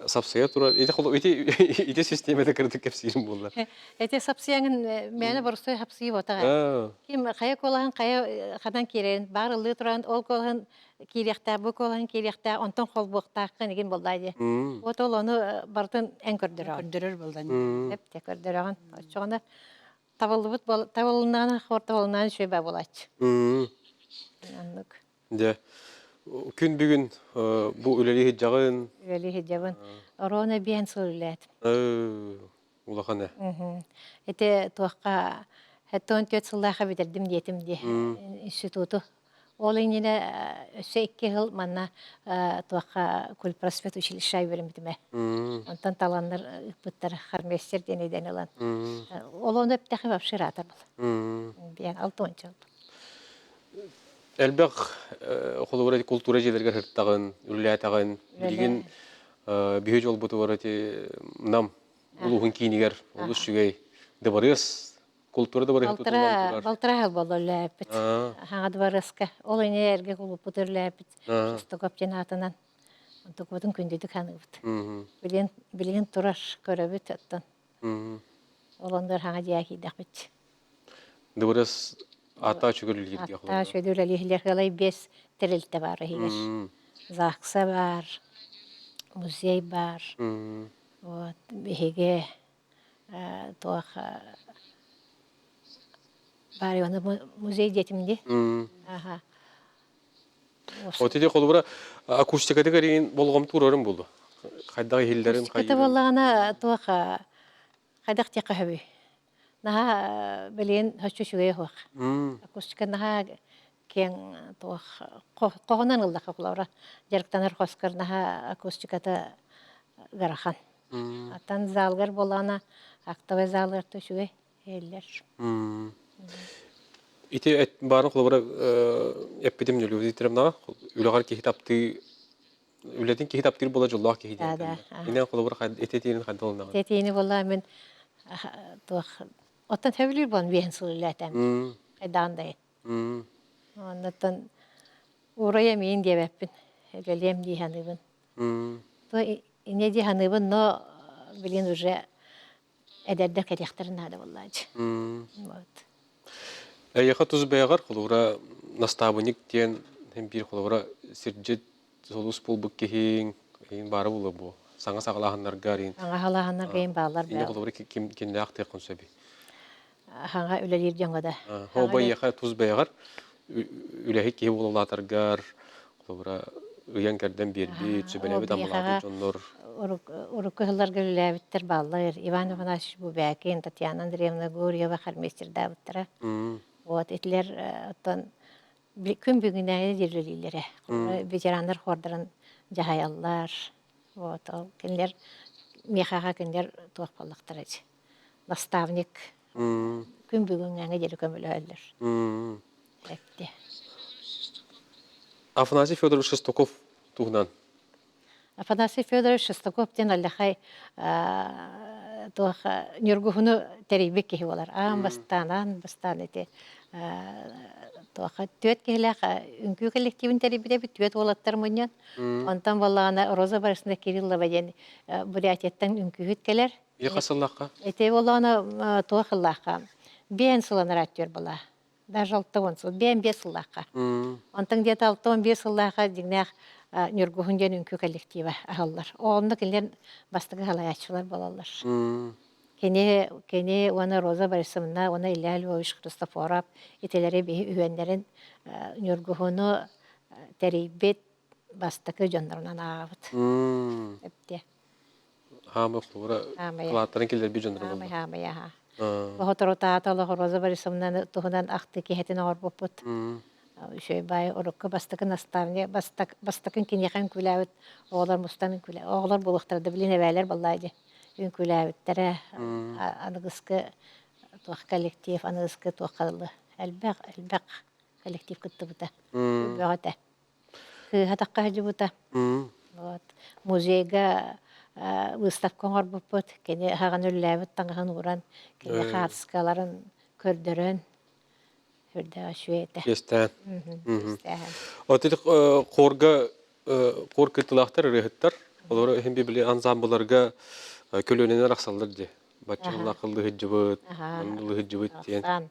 сапсыя турар. Ити системада кырдык кепсирим болду. Ete sapsıyangın mene borusтой sapsıyı botağa. Kim kaya kolahan kaya kadan kiren bağırlı turan ol kolahan kiriyakta bu kolahan kiriyakta ondan kol boğtaqın egin boldaydı. O tol onu bartın en kördürağın. Көндөрөр болдан. Hep de kördürağın. Çoğunda tavalından hortavalından şöyle bolaç. Anlık. Де. Күн бүгүн бу үлелиһи жагын Öyle hicabın. Orona biyen sorulat. улахана. Ete tuğqa hatta 14 yıllığa bitirdim diyetim diye institutu. Olin yine öse 2 yıl manna tuğqa kulprosvet училища verimdime. Ondan talanlar ıpıtlar harmester deneyden olan. Olonu hep takip apşıratar bul. Biyen 6 yıl. Элбек холора культура җеләргә хырттагын, үлләтагын, билген бихе жол буту бар эти нам улугын кинигер, улус шугай. Дебарыс культурада бар хытту турар. Балтыра хал бололләпит. Хаңа дбарыска. Ол энергия кулуп бутырләпит. Стокап җенатынан. Онтокотун күндүдүк ханыбыт. Билген турар көрөбүт аттан. Олондар хаңа дияки дакбит. Дебарыс ата чөгөлүлгә холора. Ата şöyle lihler halay 5 tirilte var hiç. Zaksa var. Muzey var. Вот, беге тоха бар оны музей детимди. Аха. Вот эти холора акустикада керин болгом турарым болду. Кайдагы хиллерин Кайда боллагана тоха кайдак тяка хаби. Наха белен хачушугай хох. Акустика наха кен тох когонан ылда каплара. Жарктанар хоскар наха акустиката гарахан. Atan zalgar bolana актовый залгар төшүгэй эллер. Ити барын холора эпидем нөлү дитеремна үлөгөр китапты үледин китаптыр бола жоллах китап. Инен холора этетин хадолна. Этетини болла мен тох оттан тәвлир бон бен суллатам. Айдандай. Оннан урая мен дебеппин. Элелем ди ханыбын. То ине ди ханыбын но билен уже эдердер керехтерин надо боллачы. Вот. Яха туз бәгәр холора наставник тен бир холора сирҗет солус булбык кеһин бары булы бу. Саңа сагалаханнар гарин. Аңа халаханнар гейм балар Ине холора ким яхты консеби. Ханга үлелер жаңгада. Хоба яха туз бәгәр үләһи ки булалатаргар холора уян кәрдән берби чөбеләбе тамлады жоннор. Уруккылар гөлләбиттер баллар. Иван Иванович Бубякин, Татьяна Андреевна Гурьева харместер дабыттыра. Вот этлер оттан күн бүгүнә дирелиләре. Ветераннар хордырын жаһаяллар. Вот ал кенлер мехага кенлер туакпаллыктыр. Наставник. Күн бүгүнгә дирел көмөлөлөр. Әпте. Афанасий Федорович Шестаков тугнан. Афанасий Федорович Шестаков тен аллахай туаха нюргухуну терибек ки болар. Бастан эте Тоха төт кеһлэх үнкү коллективин терибите бит төт олаттар моннан. Онтан баллагана Роза Борисовна Кириллова ден Бурятияттан үнкүһүт келер. И қасыллаққа? Эте болана тохыллаха. Бен сыланар аттер бала. Даже 6 сыл, бен 5 сыллаха. Онтан где-то 6-5 сыллаха дигнах нюргухунден үнкү коллектива ахаллар. Онда келер бастыгы халаячылар балалар. Кене оны Роза Борисовна, оны Илья Львович Христофоров, ителери үйендерин нюргухуну терейбет бастыкы жондарынан ағабыт. Эпте. Хамы құлыра қылаттарын келдер бей жондар болды. Хамы, яха. Бохотор тааталы Роза Борисовна тухунан ахты кехетин ағыр боппут. Шөй бай урукка бастыкын наставне, бастыкын кенехан күләвіт, оғылар мұстанын күләвіт. Оғылар болуқтарды білін әвәлер баллайды. Үн күләвіттері, анығысқы туақ коллектив, анығысқы туаққалы. Әлбәқ коллектив күтті бұта. Бөғата. Кыға жы бұта. Музейға выставкон ғар бұппыт. Кені хаған өлләвіт таңғын ұран. Кені қатысқаларын көрдірін. Хүрді шуеті. Естән. Отыр қор кытылақтар, үрігіттар. Олар әхембе біле ансамбларға көлөненер ақсалдар де. Батчығылы ақылды ғыджыбыт, ондылы ғыджыбыт дейін.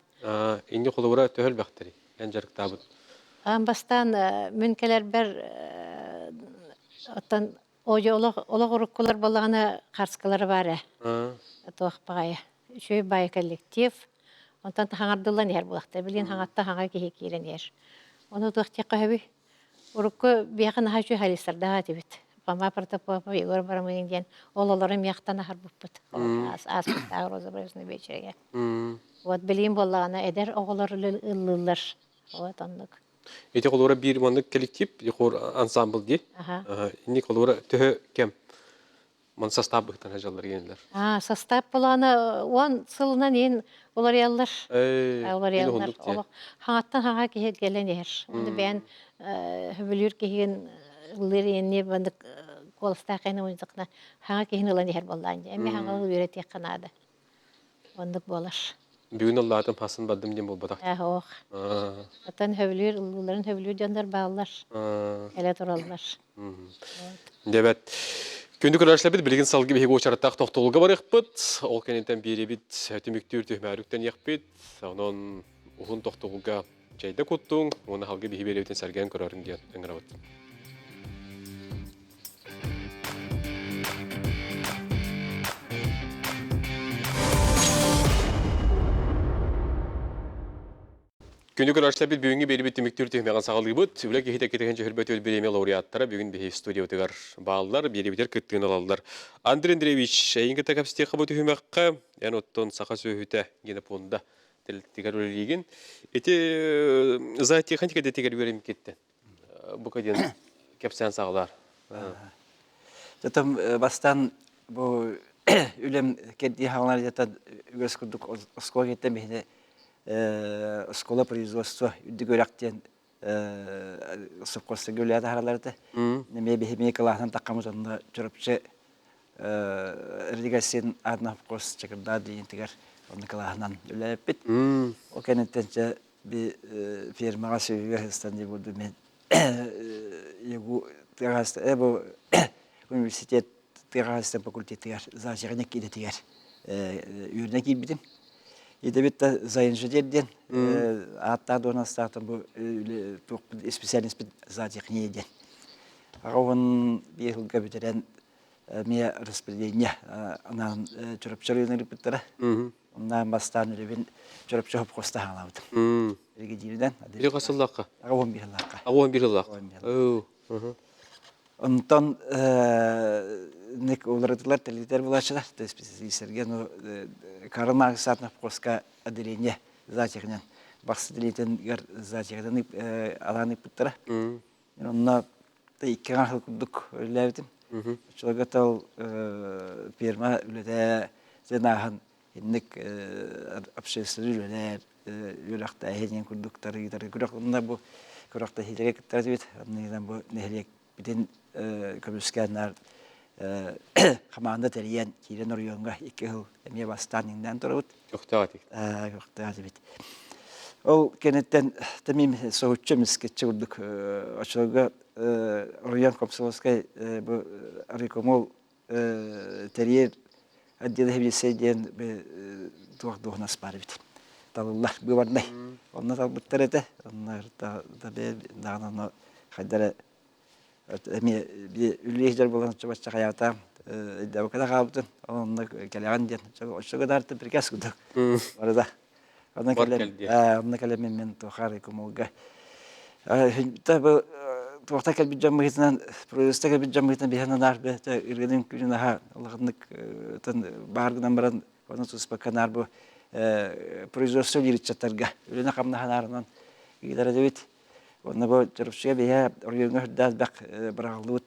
Инде қолуыра төхіл бәқтері, ән жарық табыт. Бастан мүнкелер бір оттан ойы олық ұрыққылар болағына қарсқылары бары. Тоқ бағайы. Шөй бай коллектив. Онтан хаңардылан ер бұлақты. Білген хаңатта хаңа кейі кейрен ер. Оны тоқтек қағабы. Ұрыққы бияқын аға шөй халистарда атыбыт. Пама Протопопов, Егор Барамынин ден олаларым яқтан ахар бұппыт. Аспыттағы Роза Борисовна вечерге. Вот білейін болағына әдер оғылар ұлылар. Вот онлық. Эти қолуыра бір маңдық коллектив, еқор ансамбл де. Инде қолуыра түхі кем? Мон состав бұқтан ажалар енілер. Состав болағына 10 сылынан ең олар яллар. Олар яллар. Хаңаттан хаңа кейет келен ер. Онды бән хүбілер кейген Лыр енне бандык колыста қайны ойынсықна хаңа кейін ұлан ер болдан. Әме хаңа үйрет еқанады. Ондық болар. Бүгін Аллахтан пасын бадым дем бол бадақ. Оқ. Атын хөбілер, ұлыларын хөбілер жандар бағалар. Әлі тұралар. Дебет. Күнді көрәшілі біт, білген салғы бейгі очараттақ тоқтолға бар еқпіт. Ол кәнеттен бері біт, түміктер түхмәріктен еқпіт. Онын ұғын тоқтолға жайды көттің. Оны халғы бейгі бері бітін сәрген көрәрін дейін өңірабыт. Күнді көрәшілі біт, бүгінгі бері біт түміктер түхмәған сағалығы бұд. Үләк ехеті кетеген жөхірбәт өл береме лауреаттары бүгін бейгі студия өтігар бағалылар, бері бітер күттігін алалылар. Андрей Андреевич, әйінгі тәкәпсте қабы түхмәққа, ән оттон сақа сөйіті гені пуында тігер өлігін. Әте за техникада тегер өрем кетті. Бұқа ден кәпсен сағалар. Жатам бастан бұл үлем кәдді хағалар жатад өрес күрдік оскола кеттен бейді школа производства үдді көрәқтен совхозда гөләді хараларды. Неме беймей калахтан таққамыз онында жүріпші ирригацион адына совхоз чакырда дейін тігер онды калахтан үләйіп бет. Ол кәнеттенше bir firmaga söylüyor İstanbul'da burada ben bu terasta bu üniversite terasta fakültesi var zaten gidip diğer ürüne gibidim. İdebet de zayıncıderden hatta da ona startım bu çok spesiyalist bir zaten neydi. Ağabeyim bir yıl kabiteren miye распределение ana çorapçılığını yaptılar. Ondan bastan öyle çorapçı hop kosta haladı. Birgididen. Bir kasıllakka. Ağabeyim bir lakka. Ağabeyim bir lakka. Ondan ne uğradılar televizyon bulaşılar. Spesiyalistlergen o karın ağrısına koska adileniye zaten bahsedilen yer zaten alanı yaptılar. Ondan da iki gün kurduk öyle yaptım. Çoğatal firma öyle zenahan indik общественный yolakta hediyem kurdukları gider. Kurakında bu kurakta hediye getirdi. Ondan bu nehliyek bütün kömüskenler kamanda teriyen kiren oruyonga iki yıl emiye bastanından turut. Yok taati. Yok taati bit. Ол кенеттен тамим соуччемис кетчүрдүк очога район Комсомольской бу рекомол терьер отдел хевисейден тухдугнас барбит. Таллар бывардай. Онна талбыттар эте. Онна да бе дагана хайдара эми би үллеждер болгон чабача хаята да окада калбытын. Онна келеган ден. Очога дарты приказ кудук. Барда. Онна келем мен тухары комолга. Та туохта кел биджамыгытынан производство кел биджамыгытынан бихана нарбе та иргенин күнүнага Аллахынык тан бааргынан баран оны туспаканар бу производство лиричаттарга үлена камнаханарынан гидара дебит оны бу журушчуга бия оргенге даз бак брагалут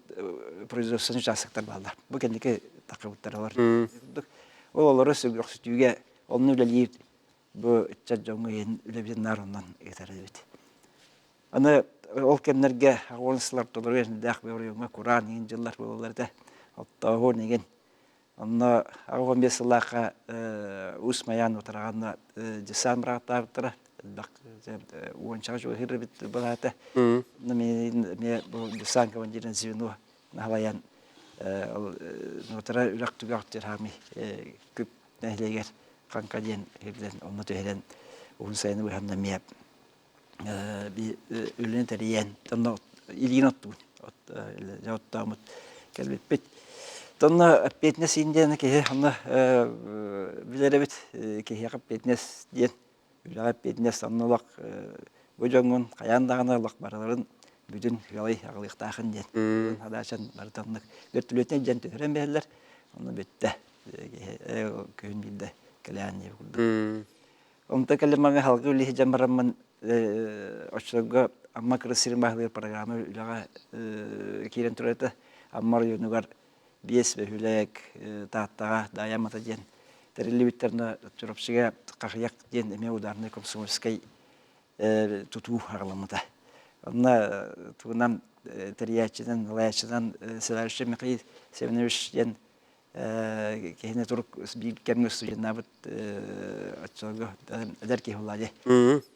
производствоны жасыктар балдар бу кендике такыбыттар бар ол олары сүгүрөксүтүүгө оны үлелип бу чаджоңген үлебин нарынан гидара дебит аны ол кемнерге агонслар толор дах берүүгө Куран ин жыллар бололарда оттоо неген анна агон бесылака усмаян отараганда жасан братартара дак уонча жо хирбит балата me бу жасан кавандирен звено нахаян нотара үрактүгартер хами күп нәһлегер канкаден хирден онны төһелен унсайны буханда me bi ülün teriyen tanna ilginottu jaottaamut kelbit tanna petnes indiana ke hanna bilerebit ke yaqap petnes diyen ülä petnes annalak bojongun kayandagana lak baralарын бүтүн ялай агылыктагын диyen hadашан бартаннык götülöten jan tören behler onu bitte köyün bilde kelän diye onta kellemame halgı ülü jambaramman Очрога amma красивый бахлы программа үләгә кирен турыты аммар юнугар биес бехүлек таттага даямата ден терелибиттерне турыпсыга кахяк ден эме ударны Комсомольской туту агламата анна тугунам териячидан лаячидан селаршы микы севневиш ден кехне турук бик кемнүс жинабыт очрога дерки хулладе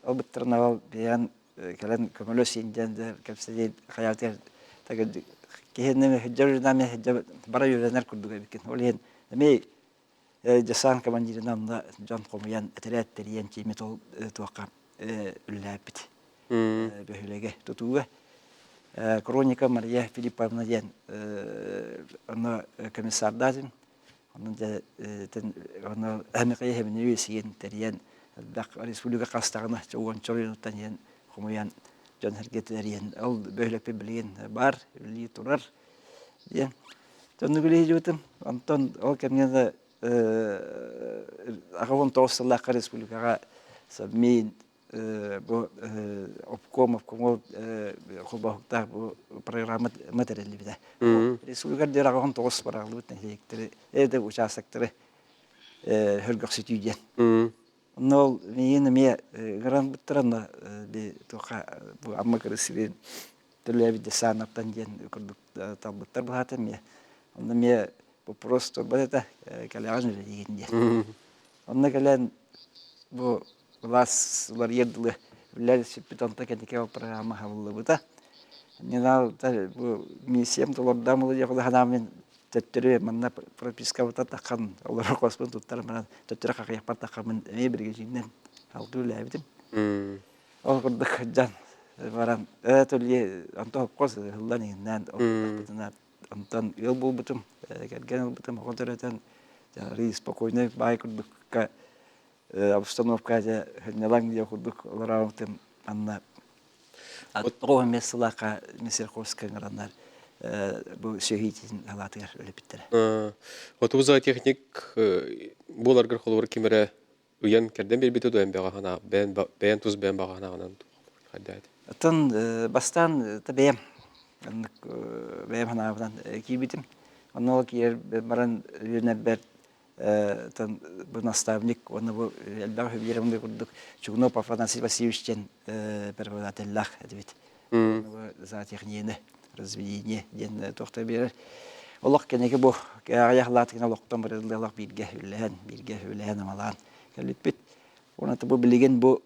албыттырнавал биян келен көмөлөс инден кепседи хаятер тагы кехне хеджернаме хеджер бара юренер курдуга бикен олен эми жасан командиринамда жан комуян этереттериен чимитол туакка үлләпит бехүлеге тутуга Кроника Мария Филипповна ден она комиссар дазин onun da ona әмекәй хәбне үсеген терен дак республика кастагына чогон чорынтан ен хомуян жан хәрәкәтләрен ал бөйләп билген бар ли турар дигән тоннугылы җутым антон ол кемгә агын тосыллак республикага сабмин бу обком хобахта бу программа материалы биде республика дерагын тос баралып нәһлектер эде участоктары хөргөксүтүден нол мене гран битрана би тоха бу амма красивен төлөбиде санаптан ден курдук табыттар бахата ме онда ме просто бата калажны дигенде онда кален бу Вас ларьедлы влялись питанта кентикева программа хавлы бута. Не надо бу миссиям толорда мулы яхладамын төттөрө манна прописка бута таккан олар коспун туттар менен төттөрө какая партакамын эме бирге жиннен алды лабитим. Ол курдук жан барам төле анто кос хылланынан оптана антан ел булбутум келген булбутум контротан жары спокойно бай курдук обстановка же хнелан где худук лараутым анна ото меслака месерховская гранар бу шехитин алатыр өлөпүттер. Отуза техник буларгыр холор кимере уян керден бербите доен багана бен туз бен багананан хадат. Атын бастан табем бем ханабдан кибитим. Онол кер баран юнебер тан бу наставник оны бу элбах биремге курдук Чугунов Афанасий Васильевичтен преподаватель дебит. За технияны разведение ден тохта берер. Олох кенеге бу аяклатыгына локтон бирелдек бирге үлән амалан келиппит. Оны бу билеген бу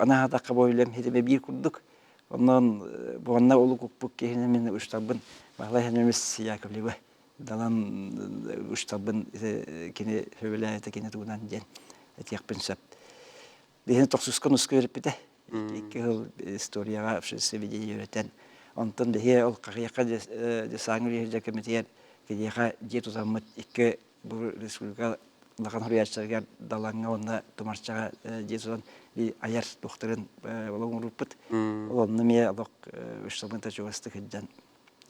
ана хатакка бойлем хитеме бир курдук. Ondan bu anna olu kupuk kehine min ustabın vallahi nemiz Yakubliba dalan ustabın kene hövelayete kene tuğdan den etiyak pensap. Beni toksuskan uskı verip bide. İki yıl istoriyaga seviyede yöneten. Ondan behe ol kakiyaka de sangır yehirce kemetiyer kiyaka jet uzamat iki bu Respublika Lakan Hürriyatçılar dalanga onda tumarçaga jesudan bir ayar doktorun olan ruput. Onun nemiye alok ustabın taşıvastık edden.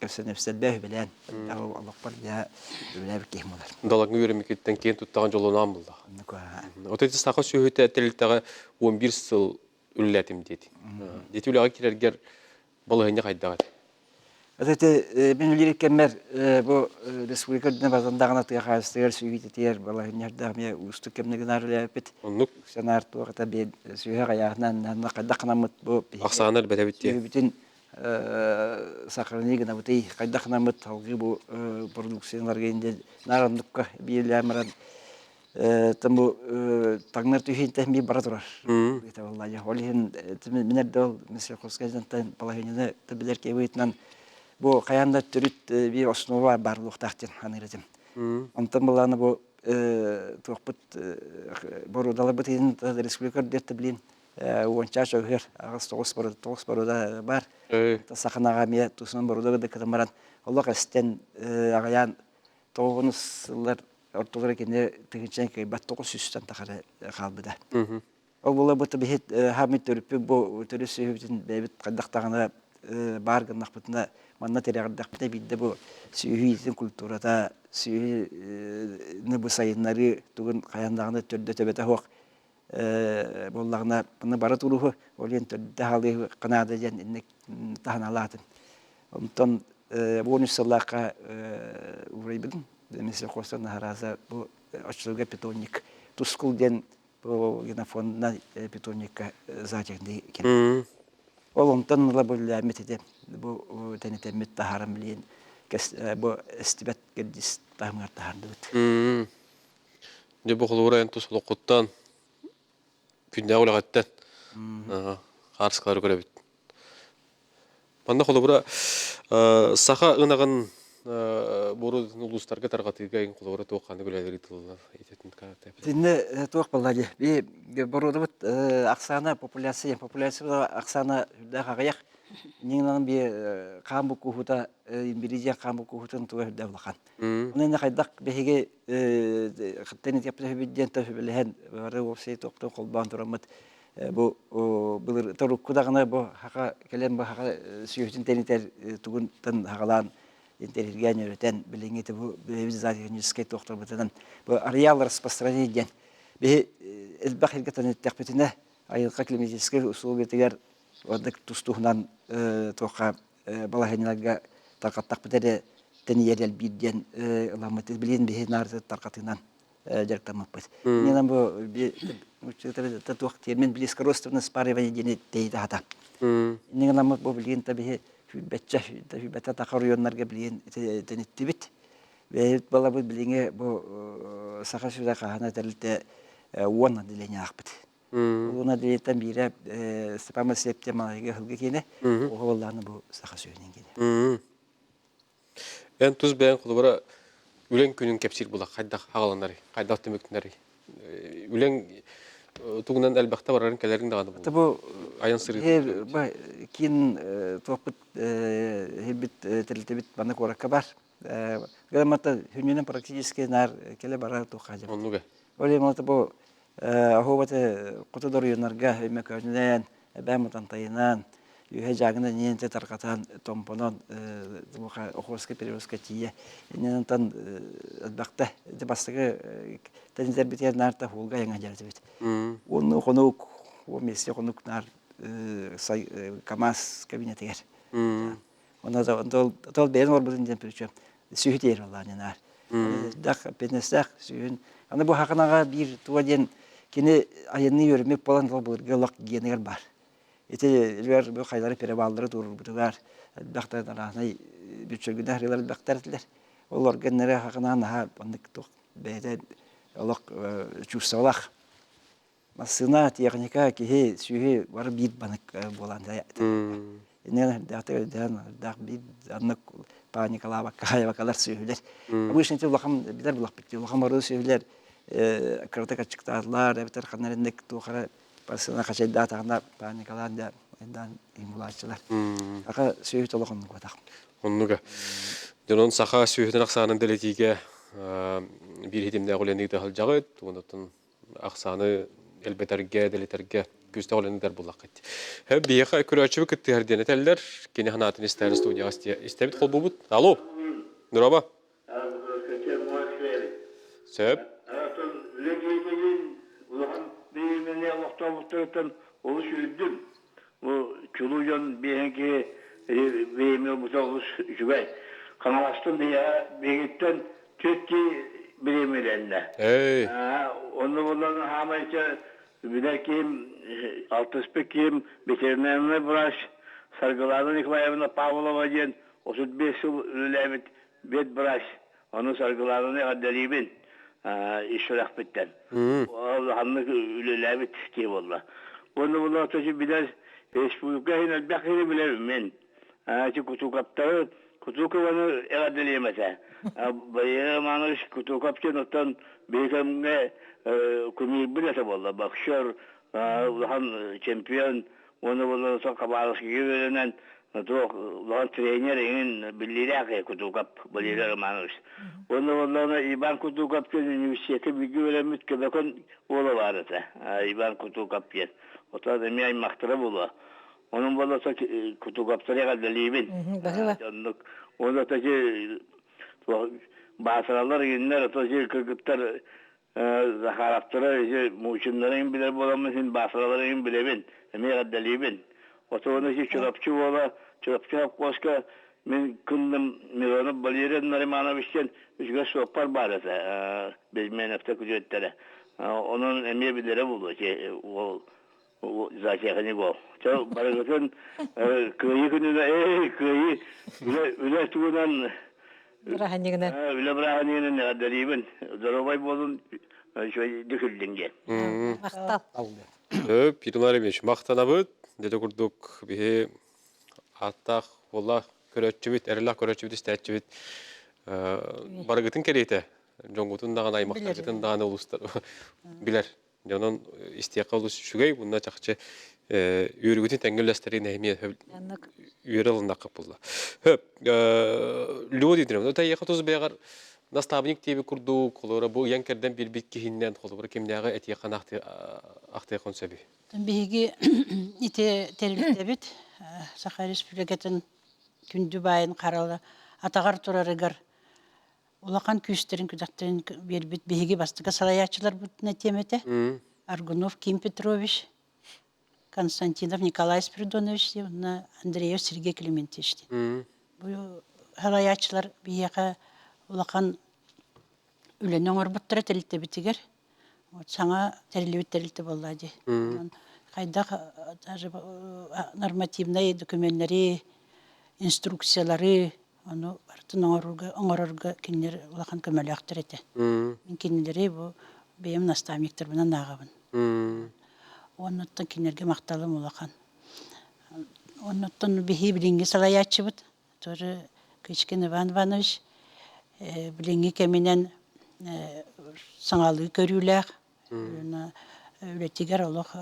Köse nefsel beh bilen. Alok par ya öyle bir kehim olar. Dalanga yürümekten keyin tuttağın jolunam buldu. Oteti saqa söhüte ettiriltəği 11 yıl üllətim dedi. Deti ulağa kirerger balığını qaydağı. Azate ben ulirkenmer bu Respublika bazandağına tıyaqastıgar süyütetiyer balağın yardağımya ustu kemnegin arılayapet. Onluk Sanar tuğata ben süyüğe ayağından qadaqnamıt bu. aqsağanar bədəbitti. Bütün sakarını gına butey qadaqnamıt halgı bu produksiyalar gende narandıkka birləmran tam bu tagnar tühin tehmi baraturar. Bita vallahi olihin minerdol mesela koskazantan balağını tabiler ki bu bu kayanda türüt bir osnova barlık tahtın hanıretim. Ondan balana bu toqput borudalı bitirin Respublika dertte bilin. Onca şöhür ağustos boruda bar. Tasaqnaga miye tusun boruda da kadamaran. Allah kasten ağayan toğunuslar ortalara kene tıgıçan ki battoğu süstan takarı kalbıda. O bola bu tabi hamit törüpü bu törüsü hübütün bebit qaddaqtağına bargın naqbıtına manna teriyaqdaqbıda bidde bu sühüyizin kulturada sühü ne bu sayınları tuğun kayandağına törde töbete hoq bollağına bunu bara turuhu olyen törde halı qanada jen innek tahanalatın. Ondan bu nüsallaqa uğraybıdın. Mesela Kostan Haraza bu açılga pitonik tuskul den bu yine fonda pitonik zaten iken. Ondan la bu lamete bu tenetemmet taharam bilen bu istibet gedis tahmar tahardı. Ne bu xulura tusulu quttan günde ulaqattan. Qarsklar görübüt. Banda xulura saqa ınağın boru uluslarga tarqatıga en qulura toqanı göleleri tıllar etetin kartı. Dinle toq balladı. Bir boruda bit aqsana popülasyon aqsana da qaqayaq. Ningnan bir qambu kuhuta İngilizce qambu kuhutun tuğ davlaqan. Onun qaydaq behige xattani yapıda bidden tafbilhen var o şey toqtan qolban turamat. Bu bilir tarukudagına bu haqa kelem bu haqa süyütün teniter tuğuntan haqalan интеллигентный öğreten bilingeti bu biz zaten skate doktor butadan bu areal распространение be elbaq ilgatan taqbetine ayılqa klimatический usul getiger odak tustuhnan toqa balahenlaga taqattaq bitere teniyel bidden lamat bilin be narza taqatinan jartamapet. Neden bu bir uçta toq termin близкородственное спаривание дени deydi hata. Neden lamat bu bilin tabii hübbetçe hübbete takarıyonlarga bilen tenettibit ve bala bu bilinge bu saqa süze qahana telte ona dilenya aqbit. Ona diletten bire sepama septemaga hılgı kene o vallahi bu saqa söylen kene. En tuz ben qulura ülen günün kepsir bula qaydaq haqalanları, qaydaq demektinleri. Ülen tuğunan elbaqta bararın kelerin dağını bu. Tabu Ayın sırrı. Kin toqbit hebit teletebit bana korakka var. Galamata hünnünen praktически nar kele bara toqacak. Onu ge. Öyle mi tabu ahuvate kutudur yunarga hümmeköründen ben tayınan yuhecagına niyente tarqatan tomponon bu oxorska periodska tiye. Nentan elbaqta de bastığı tenzer biter narta hulga yana jartibit. Onu konuk o mesle konuk nar say kamas kabinete ger. Ona da tol beyin orbudun temperature. Sühüt yer vallahi nar. Dak penestak sühün. Ana bu haqanaga bir tuvaden kene ayını yürümek falan da bulur galak geneler var. Ete bu qayları perebalları durur butugar. Daktar narahna bir çölgüde hariler daktarlar. Onlar genere haqana ha bandık tok beyde Allah çusalak. Масына техника кихи сүйі бар бит банык болан да. Инен дах бит аннык паникала баккая бакалар сүйілер. Обычно те улахам бидер булах бит. Улахам бару сүйілер кыртык ачыктарлар, битер ханарындык тухара басына качайда тагына паникалар да эндан имулачылар. Ака сүйі толохун котак. Оннуга. Жонон саха сүйөтөн аксанын делетиге бир хитимде голенди да халжагыт, онотон аксаны элбетерге делетерге күстө голендер булакыт. Хэ бияха күрөчү кеттер теллер, кени ханатын истер студияга истебит холбубут. Алло. Нураба. Сөп. Çuluyan bihenki beğenmiyor bu tavus şüphe. Kanalastın diye beğetten Türkiye bilemeyenler. Hey. Onu bunların hamayca bilekim altıspikim veterinerine bıraş sargılardan ikmayevine Pavlova diyen 35 yıl ülevit bet bıraş. Onu sargılarını addelibin. İşrak bitten. Allah'ın ülevit ki valla. Onu bunlar taşı biraz Respublika'nın elbakini bilerim ben. Çünkü kutu kaptarı, kutu kavanı eradeleyemese. Bayağı manış kutu kapçı notan beykemge kumir bilese valla. Bakşör, ulan çempiyon, onu valla son kabarısı gibi verilen ulan trenerin bildiği kutu kap, bildiği manış. Onu valla İban kutu kapçı üniversitesi bilgi veremez köbekon oğlu vardı. İban kutu kapçı. O da demeye mahtara bulu. Onun balası kutu kapsarı kadar libin. O da taşı basralar günler taşı kırgıtlar zaharatları muçunların bile bulamazsın basraların bile bin. Demeye kadar libin. O da onu şey çorapçı ola çorapçı koşka men kındım mironu baliyerin narimana bişken üçge sopar barasa bezmen hafta kucettere. Onun emye bilere buldu ki o zaten hani bu. Çok barakatın köyü gününe köyü üle tuğdan Браһанигынан. üle bırakanının ne deribin. Zarobay bolun şöyle döküldün gel. Мактал. Сөп, Ирунар Эмеш, мактанабыт, деде курдук бихи аттак, волла көрөчүбүт, эрилак көрөчүбүт, истечүбүт. Барыгытын керейте. Жоңгутун даган аймактагытын даган улустар билер. Жонон истияка улус шүгей, бунда чакчы үйрүгүтүн теңгелестерин эми үйрөлүнда капылла. Хөп, люди дирем, та яка туз бегар наставник теби курду, колора бу янкерден бир бит кихиннен колора кимдяга этияка акты консеби. Биги ите терилдебит Саха Республикатын күндү байын каралы атагар турарыгар улахан күстерин күдактарын бербит биги бастыга салаячылар бутна темете. Аргунов Ким Петрович, Константинов Николай Спиридонович, Андреев Сергей Климентьевич. Бу салаячылар бияка улахан үленен орбуттара терилдебитигер. Вот саңа терилдебит боллади. Кайда даже нормативные документтери, инструкциялары, аны бартын оңорорга кинер улахан көмөлөктөр эте. Мен кинелери бу бейим наставниктер менен агабын. Оннотон кинерге макталым улахан. Оннотон бихи билинги салаячыбыт. Тоже Кычкин Иван Иванович билинги кеменен саңалы көрүлөр. Ületигер олох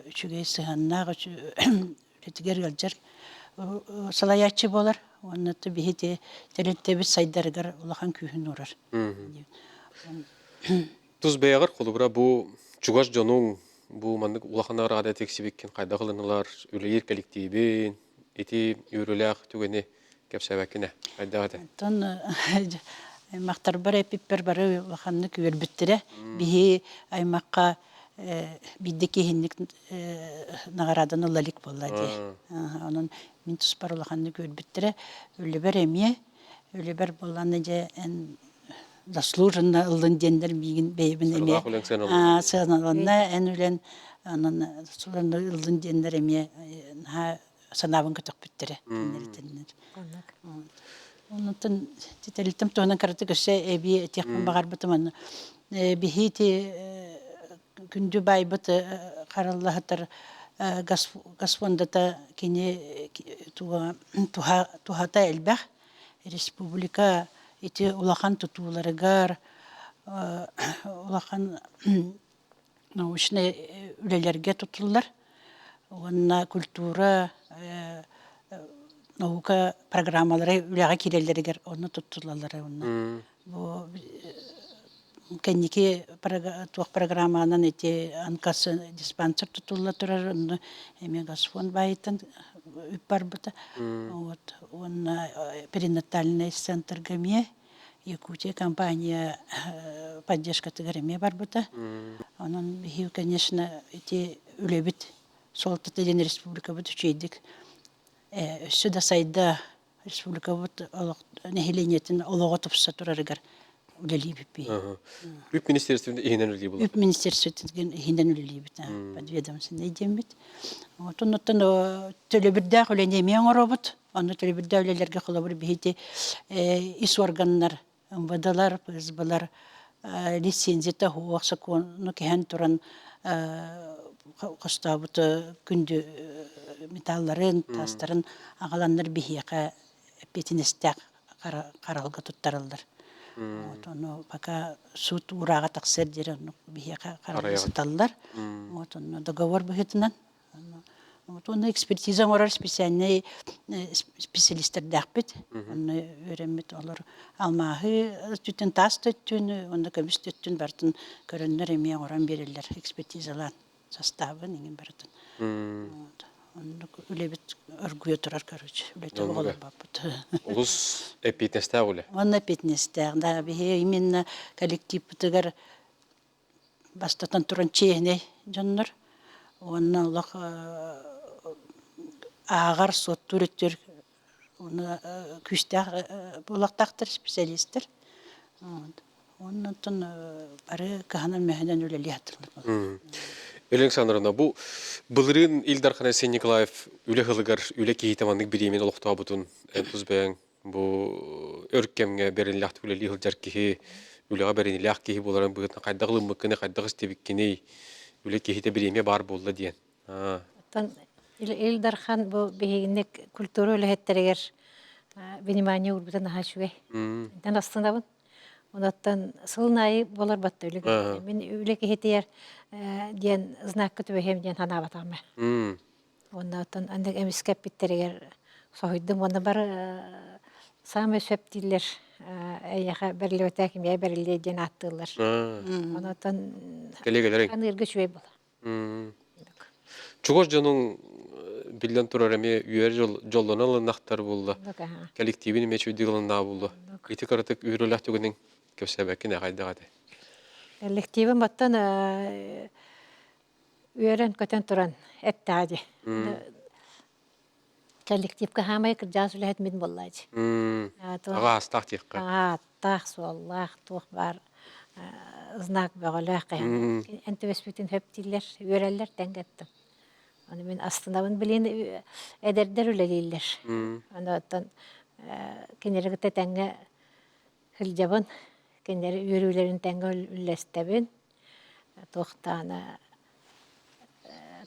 үчүгей сыганнак ületигер галжар салаячы болар. Онноту бихи терилтебит сайдарыгар улахан күйүн урар. Туз беягар колубра бу чугаш жонун бу мандык улаханар ада тексибиккен кайда кылыналар, үлейир коллективин, эти үйрөлөк түгени кепсебекине кайда ада. Тон мактар бар эпиппер бары улаханны күөрбүттүрэ бихи аймакка биддеки хинник нагарадан улалик боллади. Анын мин туспар улаханны күөрбүттүрэ үлебер эмие, үлебер болланы же заслуженно ылын дендер мигин бейбин эме. Сыналанна эн үлен анын заслуженно ылын дендер эме санабын көтөк бүттүрэ. Онтон тетелитим тонан карты көсө эби техпен багар бутман. Бихити күндү байбыт караллахатар гасфондата кини тухата элбэх республика ити улахан тутууларыгар улахан научный үлелерге тутуллар. Онна культура наука программалары үләгә кирелләргә онны туттылалар онна. Бу кенники туак программанан эти анкасы диспансер тутулла турар онны эме гасфон байтын үппар бута. Вот онна перинатальный центр гаме Якутия компания поддержка тыгыреме бар бута. Онун бихи, конечно, эти үлебит солтата ден республика бут үчейдик. Сюда сайда республика бут нехиленетин олого топса турарыгар үлели биппи. Үп министерствода иһинен үлели була. Үп министерствотын иһинен үлели бит. Подведомственный дембит. Вот оннотон төлөбүрдә хүленеме оңоробут. Аны төлөбүрдә үлелерге кылабыр бихити ис органнар, МВДлар, ПСБлар лицензия хуакса кону кеһен туран костабыт күндү металларын, тастарын агаланнар бихиякка петинестек каралга туттарылдар. Вот оно пока суд урага таксер дер бихиякка каралга саталлар. Вот оно договор бихитинен. Вот он экспертиза орар специальный специалисттер дәхбит. Он өремет олар алмахы түтен тас төттүн, онда көбүс төттүн бартын көрөннөр эме оран берилер экспертизалар составы неген бартын. Вот. Он үлебит өргүе турар короче. Үлете оголор бапыт. Улус эпитнестә үле. Он эпитнестә, да бихе именно коллектив бутыгар бастатан туран чехне жоннор. Онна Аллах агар сот түреттер оны күстә булактактыр специалисттер. Оннан бары каханан мәһәнән үлели хатırlar. Александровна, бу былырын Илдар Ханасен Николаев үле хылыгар үле кейтаманнык биремен олуктаа бутун энтузбен бу өркемге бериләхт үле лихылжар кихи үлега бериләх кихи буларан быгытна кайдагылы мыкны кайдагыс тебиккени үле кейте биреме бар булды диен. Илдархан бу бигинек культура үлехеттерегер внимание урбутан хашве. Тан астындабын. Онаттан сылнай болар батты үлеге. Мен үлеге хетер диен знак көтүбе хем диен хана батамы. Онаттан андык эмискеп биттерегер сойдым оны бар самы сөптилер яха берлебетә ким я берле диен аттылар. Онаттан Келегелер. Аныргы чөй була. Чугош жаның билден турар эме үйер жолдона нактар булды. Коллективин мечү дигылында булды. Ити каратык үйрөләк түгенең көсәбәкне кайдагады. Коллективин баттан үйрен көтен туран эттади. Коллективка хамай кыржас үләт мин буллайды. Ага астактыкка. Тах суаллах тух бар знак багалак. Энте веспитин хөптиллер, үйрәлләр тәнгәттем. Аны мен астынабын билен эдердер үлелилер. Андан кенерегете тәнгә хилҗабын, кенер үйрүләрен тәнгә үлләстәбен. Тохтана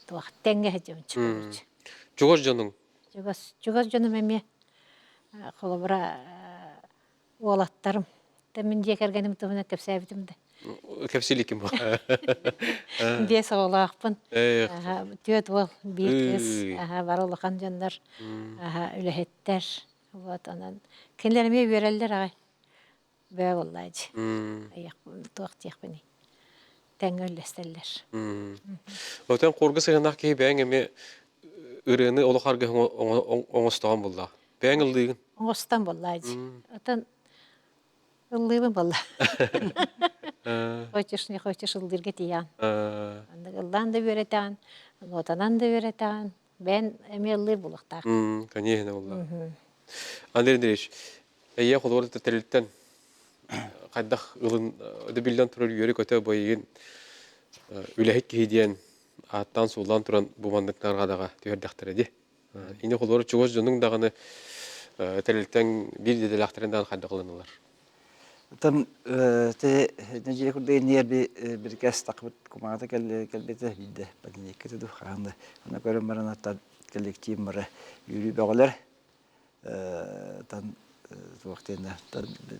тох тәнгә һәҗем чыгыч. Чугош жаның. Чугас җаным әме холобра олаттарым. Тәмен җекергәнем төвенә кепсәбитем дә. Кепсиликим бар. Дес олақпын. Төт бол биркес. Барылған жандар. Үлехеттер. Вот анан. Кенлеріме верелдер ағай. Бә олайды. Тоқтиқ біне. Тәңгі өлестерлер. Өтен қорғы сығынақ кей бәң әме үрені олықарға оңыстаған болды. Бәң ұлдығын? Оңыстан болады. Өтен ұлдығын болды. Хочешь, не хочешь, ылдырга тиян. Ылдан да беретан, нотанан да беретан. Бен эме ылдыр булуктак. Конечно, улла. Андрей Андреевич, эйе холорда тәрелттен кайдах ылын да билден турар йөрү көтө бойын үлехек кийден аттан сулдан туран бумандыктарга дага төрдәктер иде. Ине холор чугош жонун даганы тәрелттен бир деделәктерендән кайда кылыналар. Там те нәҗиле күрдәй нияр bir кәс тақбыт кумагата кәлбете бидде. Бәдіне кетеді қағанды. Она көрім баран ата коллектив бары юрий бәғалар. Тан вақтында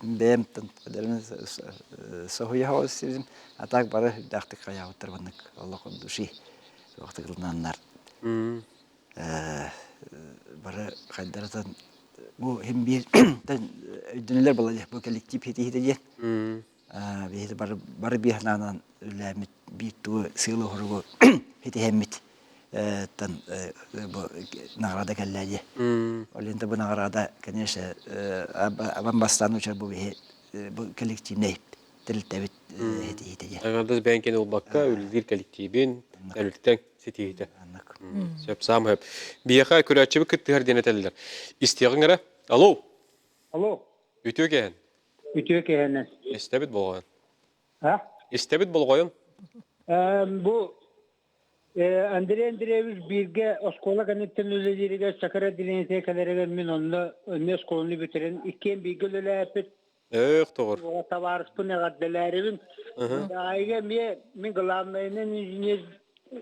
бәм тан қадәрін сахуя хауыз сезім. Атақ бары дақтық қая отырбанық. Аллах души вақты қылынанлар. Бары қайдаратан bu hem bir dünler buladı bu kolektif hedi hedi bir bar bir hanan ulamet bir tu sığlı horugo hedi hemmet tan bu nagrada kalladı olenta bu nagrada конечно aban bastan uçar bu bu kolektif ne teltebit hedi hedi Аңардыз бәнкен ул бакка үлдир коллективин әлүттен сетейді. Сөп сам хөп. Бияха көрәтчебі күттігер денетелілер. Истеғыңыра? Алло? Алло, Үтіө кәйін? ütüye kehenen. Истебіт болғайын. Ha? Истебіт болғайын? Bu Andrei Andreevich birge oskola kanıtın özelliğine Sakara dilinete kadar min onunla önüne oskolunu bitirin. İkken birge öyle yapıp Тоғыр. o tavarıspı ne kaddelerinin. Aile min gılamlarının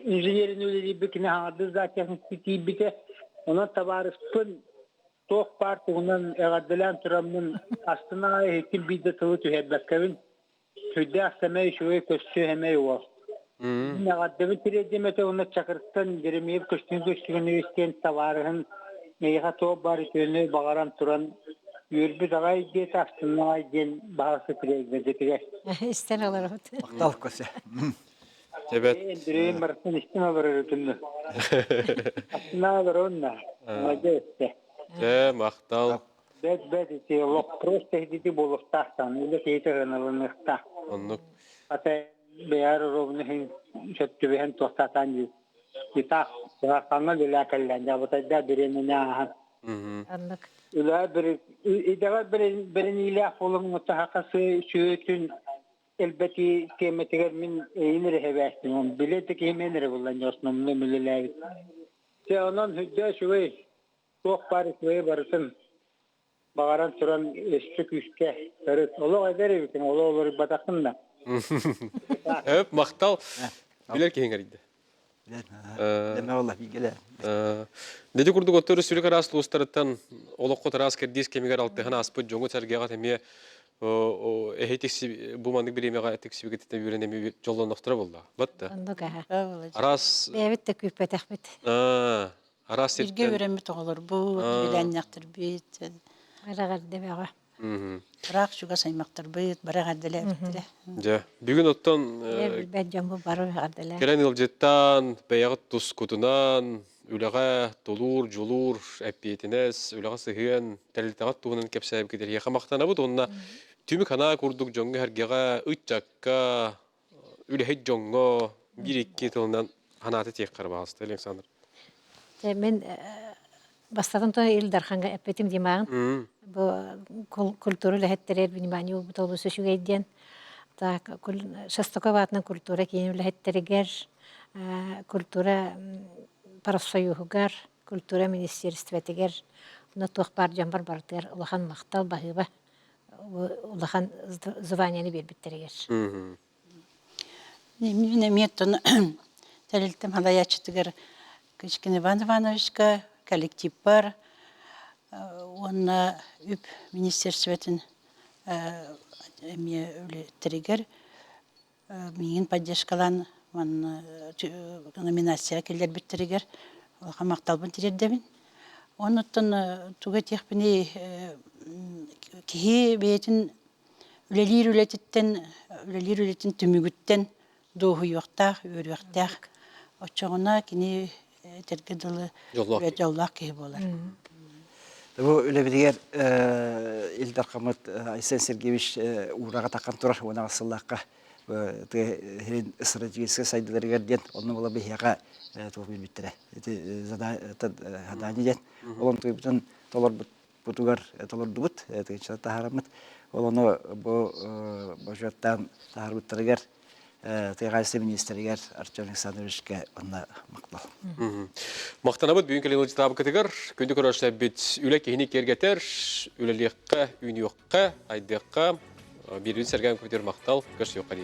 injinerin özelliği bikine hadı zaten sitiyi bite. Ona tavarıspın Tok parti onun eğadilen turamın aslında hekim bir de tavuk tühebbekevin. Tüde ahsemey şuve köştü hemey var. Ne kaddevi tiredimete ona çakırttan giremeyip köştüğünü isteyen tavarıhın meyha toğ bari tüyünü bağıran turan yürübü dağay diye aslında gen bağısı tiredimete. İsten olur. Maqtal köse. Тебет. Endüreyin marasın istime verir tünlü. Aslında var onna. Majeste. Мақтал. Бәд ите лок просто хидити болуктахтан, үле кейте гыналыныхта. Оннук. Ата бәяр ровны хин шөттү бәһен тохтатан ю. Китап сахаңа дилә каллан, жабытайда бирене ахан. Anlık. Үле бир идега бирин илә фолың мутахакасы шөтүн elbette kemetler min inir hevestim. Bileti kemenir bullan yosnumlu müleler. Se onun hüdde şuve çok parı şuve barısın. Bağıran turan eşlik üstte. Ola ederi bitin. Ola olur batakın da. Öp, мақтал. Билер кейінгер еді. Deme vallahi bilgiler. Неде күрдік өттері сүрек араслы ұстарыттан олық қотыр аскер дес кемегер алтығын аспыт жоңы сәргеға теме эхетикси бумандык биремега этиксибиге тете үйренеме жолдон октура болду. Батта. Anlık aha. Арас Evet de küpet ahmet. арас Birge септен. öğrenmet olur bu, bilen yaktır bit. Aragar demeğe. Bırak şuga saymaktır bit, bırak adele bittire. Жа. Бүгүн оттон Ben jambu barı verdiler. келен ылжеттан бәягыт тус кутунан үлага толур жулур эппиетинес үлага сыгын тәлилтагат туунун кепсәб кетер. Яха мактанабыт онна түмүк ана курдук жоңго хергега ычакка үлехет жоңго бир икки тылынан ханаты тек карбаасты Александр. Ben бастатын то Илдарханга эппетим димагын. Bu kulturu lehetterer внимание bu tolu söşügeyden. Ta Шестаковатның культура кейин lehetteriger. Культура профсоюзгар, культура министерствотигер. Уна тохпар жамбар бартыр. Улахан мактал багыба. Улахан званияны бербиттерегер. Мine меттон тәлилтем халаячтыгар Кичкин Иван Ивановичка коллектив бар. Онна үп министерствотын эме өлеттерегер миңин поддержкалан номинация келер биттерегер хамакталбын тирердебин. Онуттан туга техпини кихи бетин үлелир үлетин түмүгүттен доху yoқтақ, өр yoқтақ. Очоғына кини тергеділі жоллақ кей болар. Bu öyle bir yer İldar Kamat Aysen Sergeyevich uğrağa takan turar ona asıllakka herin stratejisi saydıları gerden onu ola bir yağa tuğbil bittire. Hadani den olan tuğbutun dolar butugar dolar dubut teçhata taharamat onu bu başattan taharbuttara ger Tegayse ministeriger Artyom Alexandrovичке онна мактал. Мактанабыт бүгүн келен ылжытабы кетегер, күндү көрөшлөп бит үле кийини кергетер, үлелиекке, үйнүөккө, айдыкка, Бирбит сәргән көтер мақтал, көш yok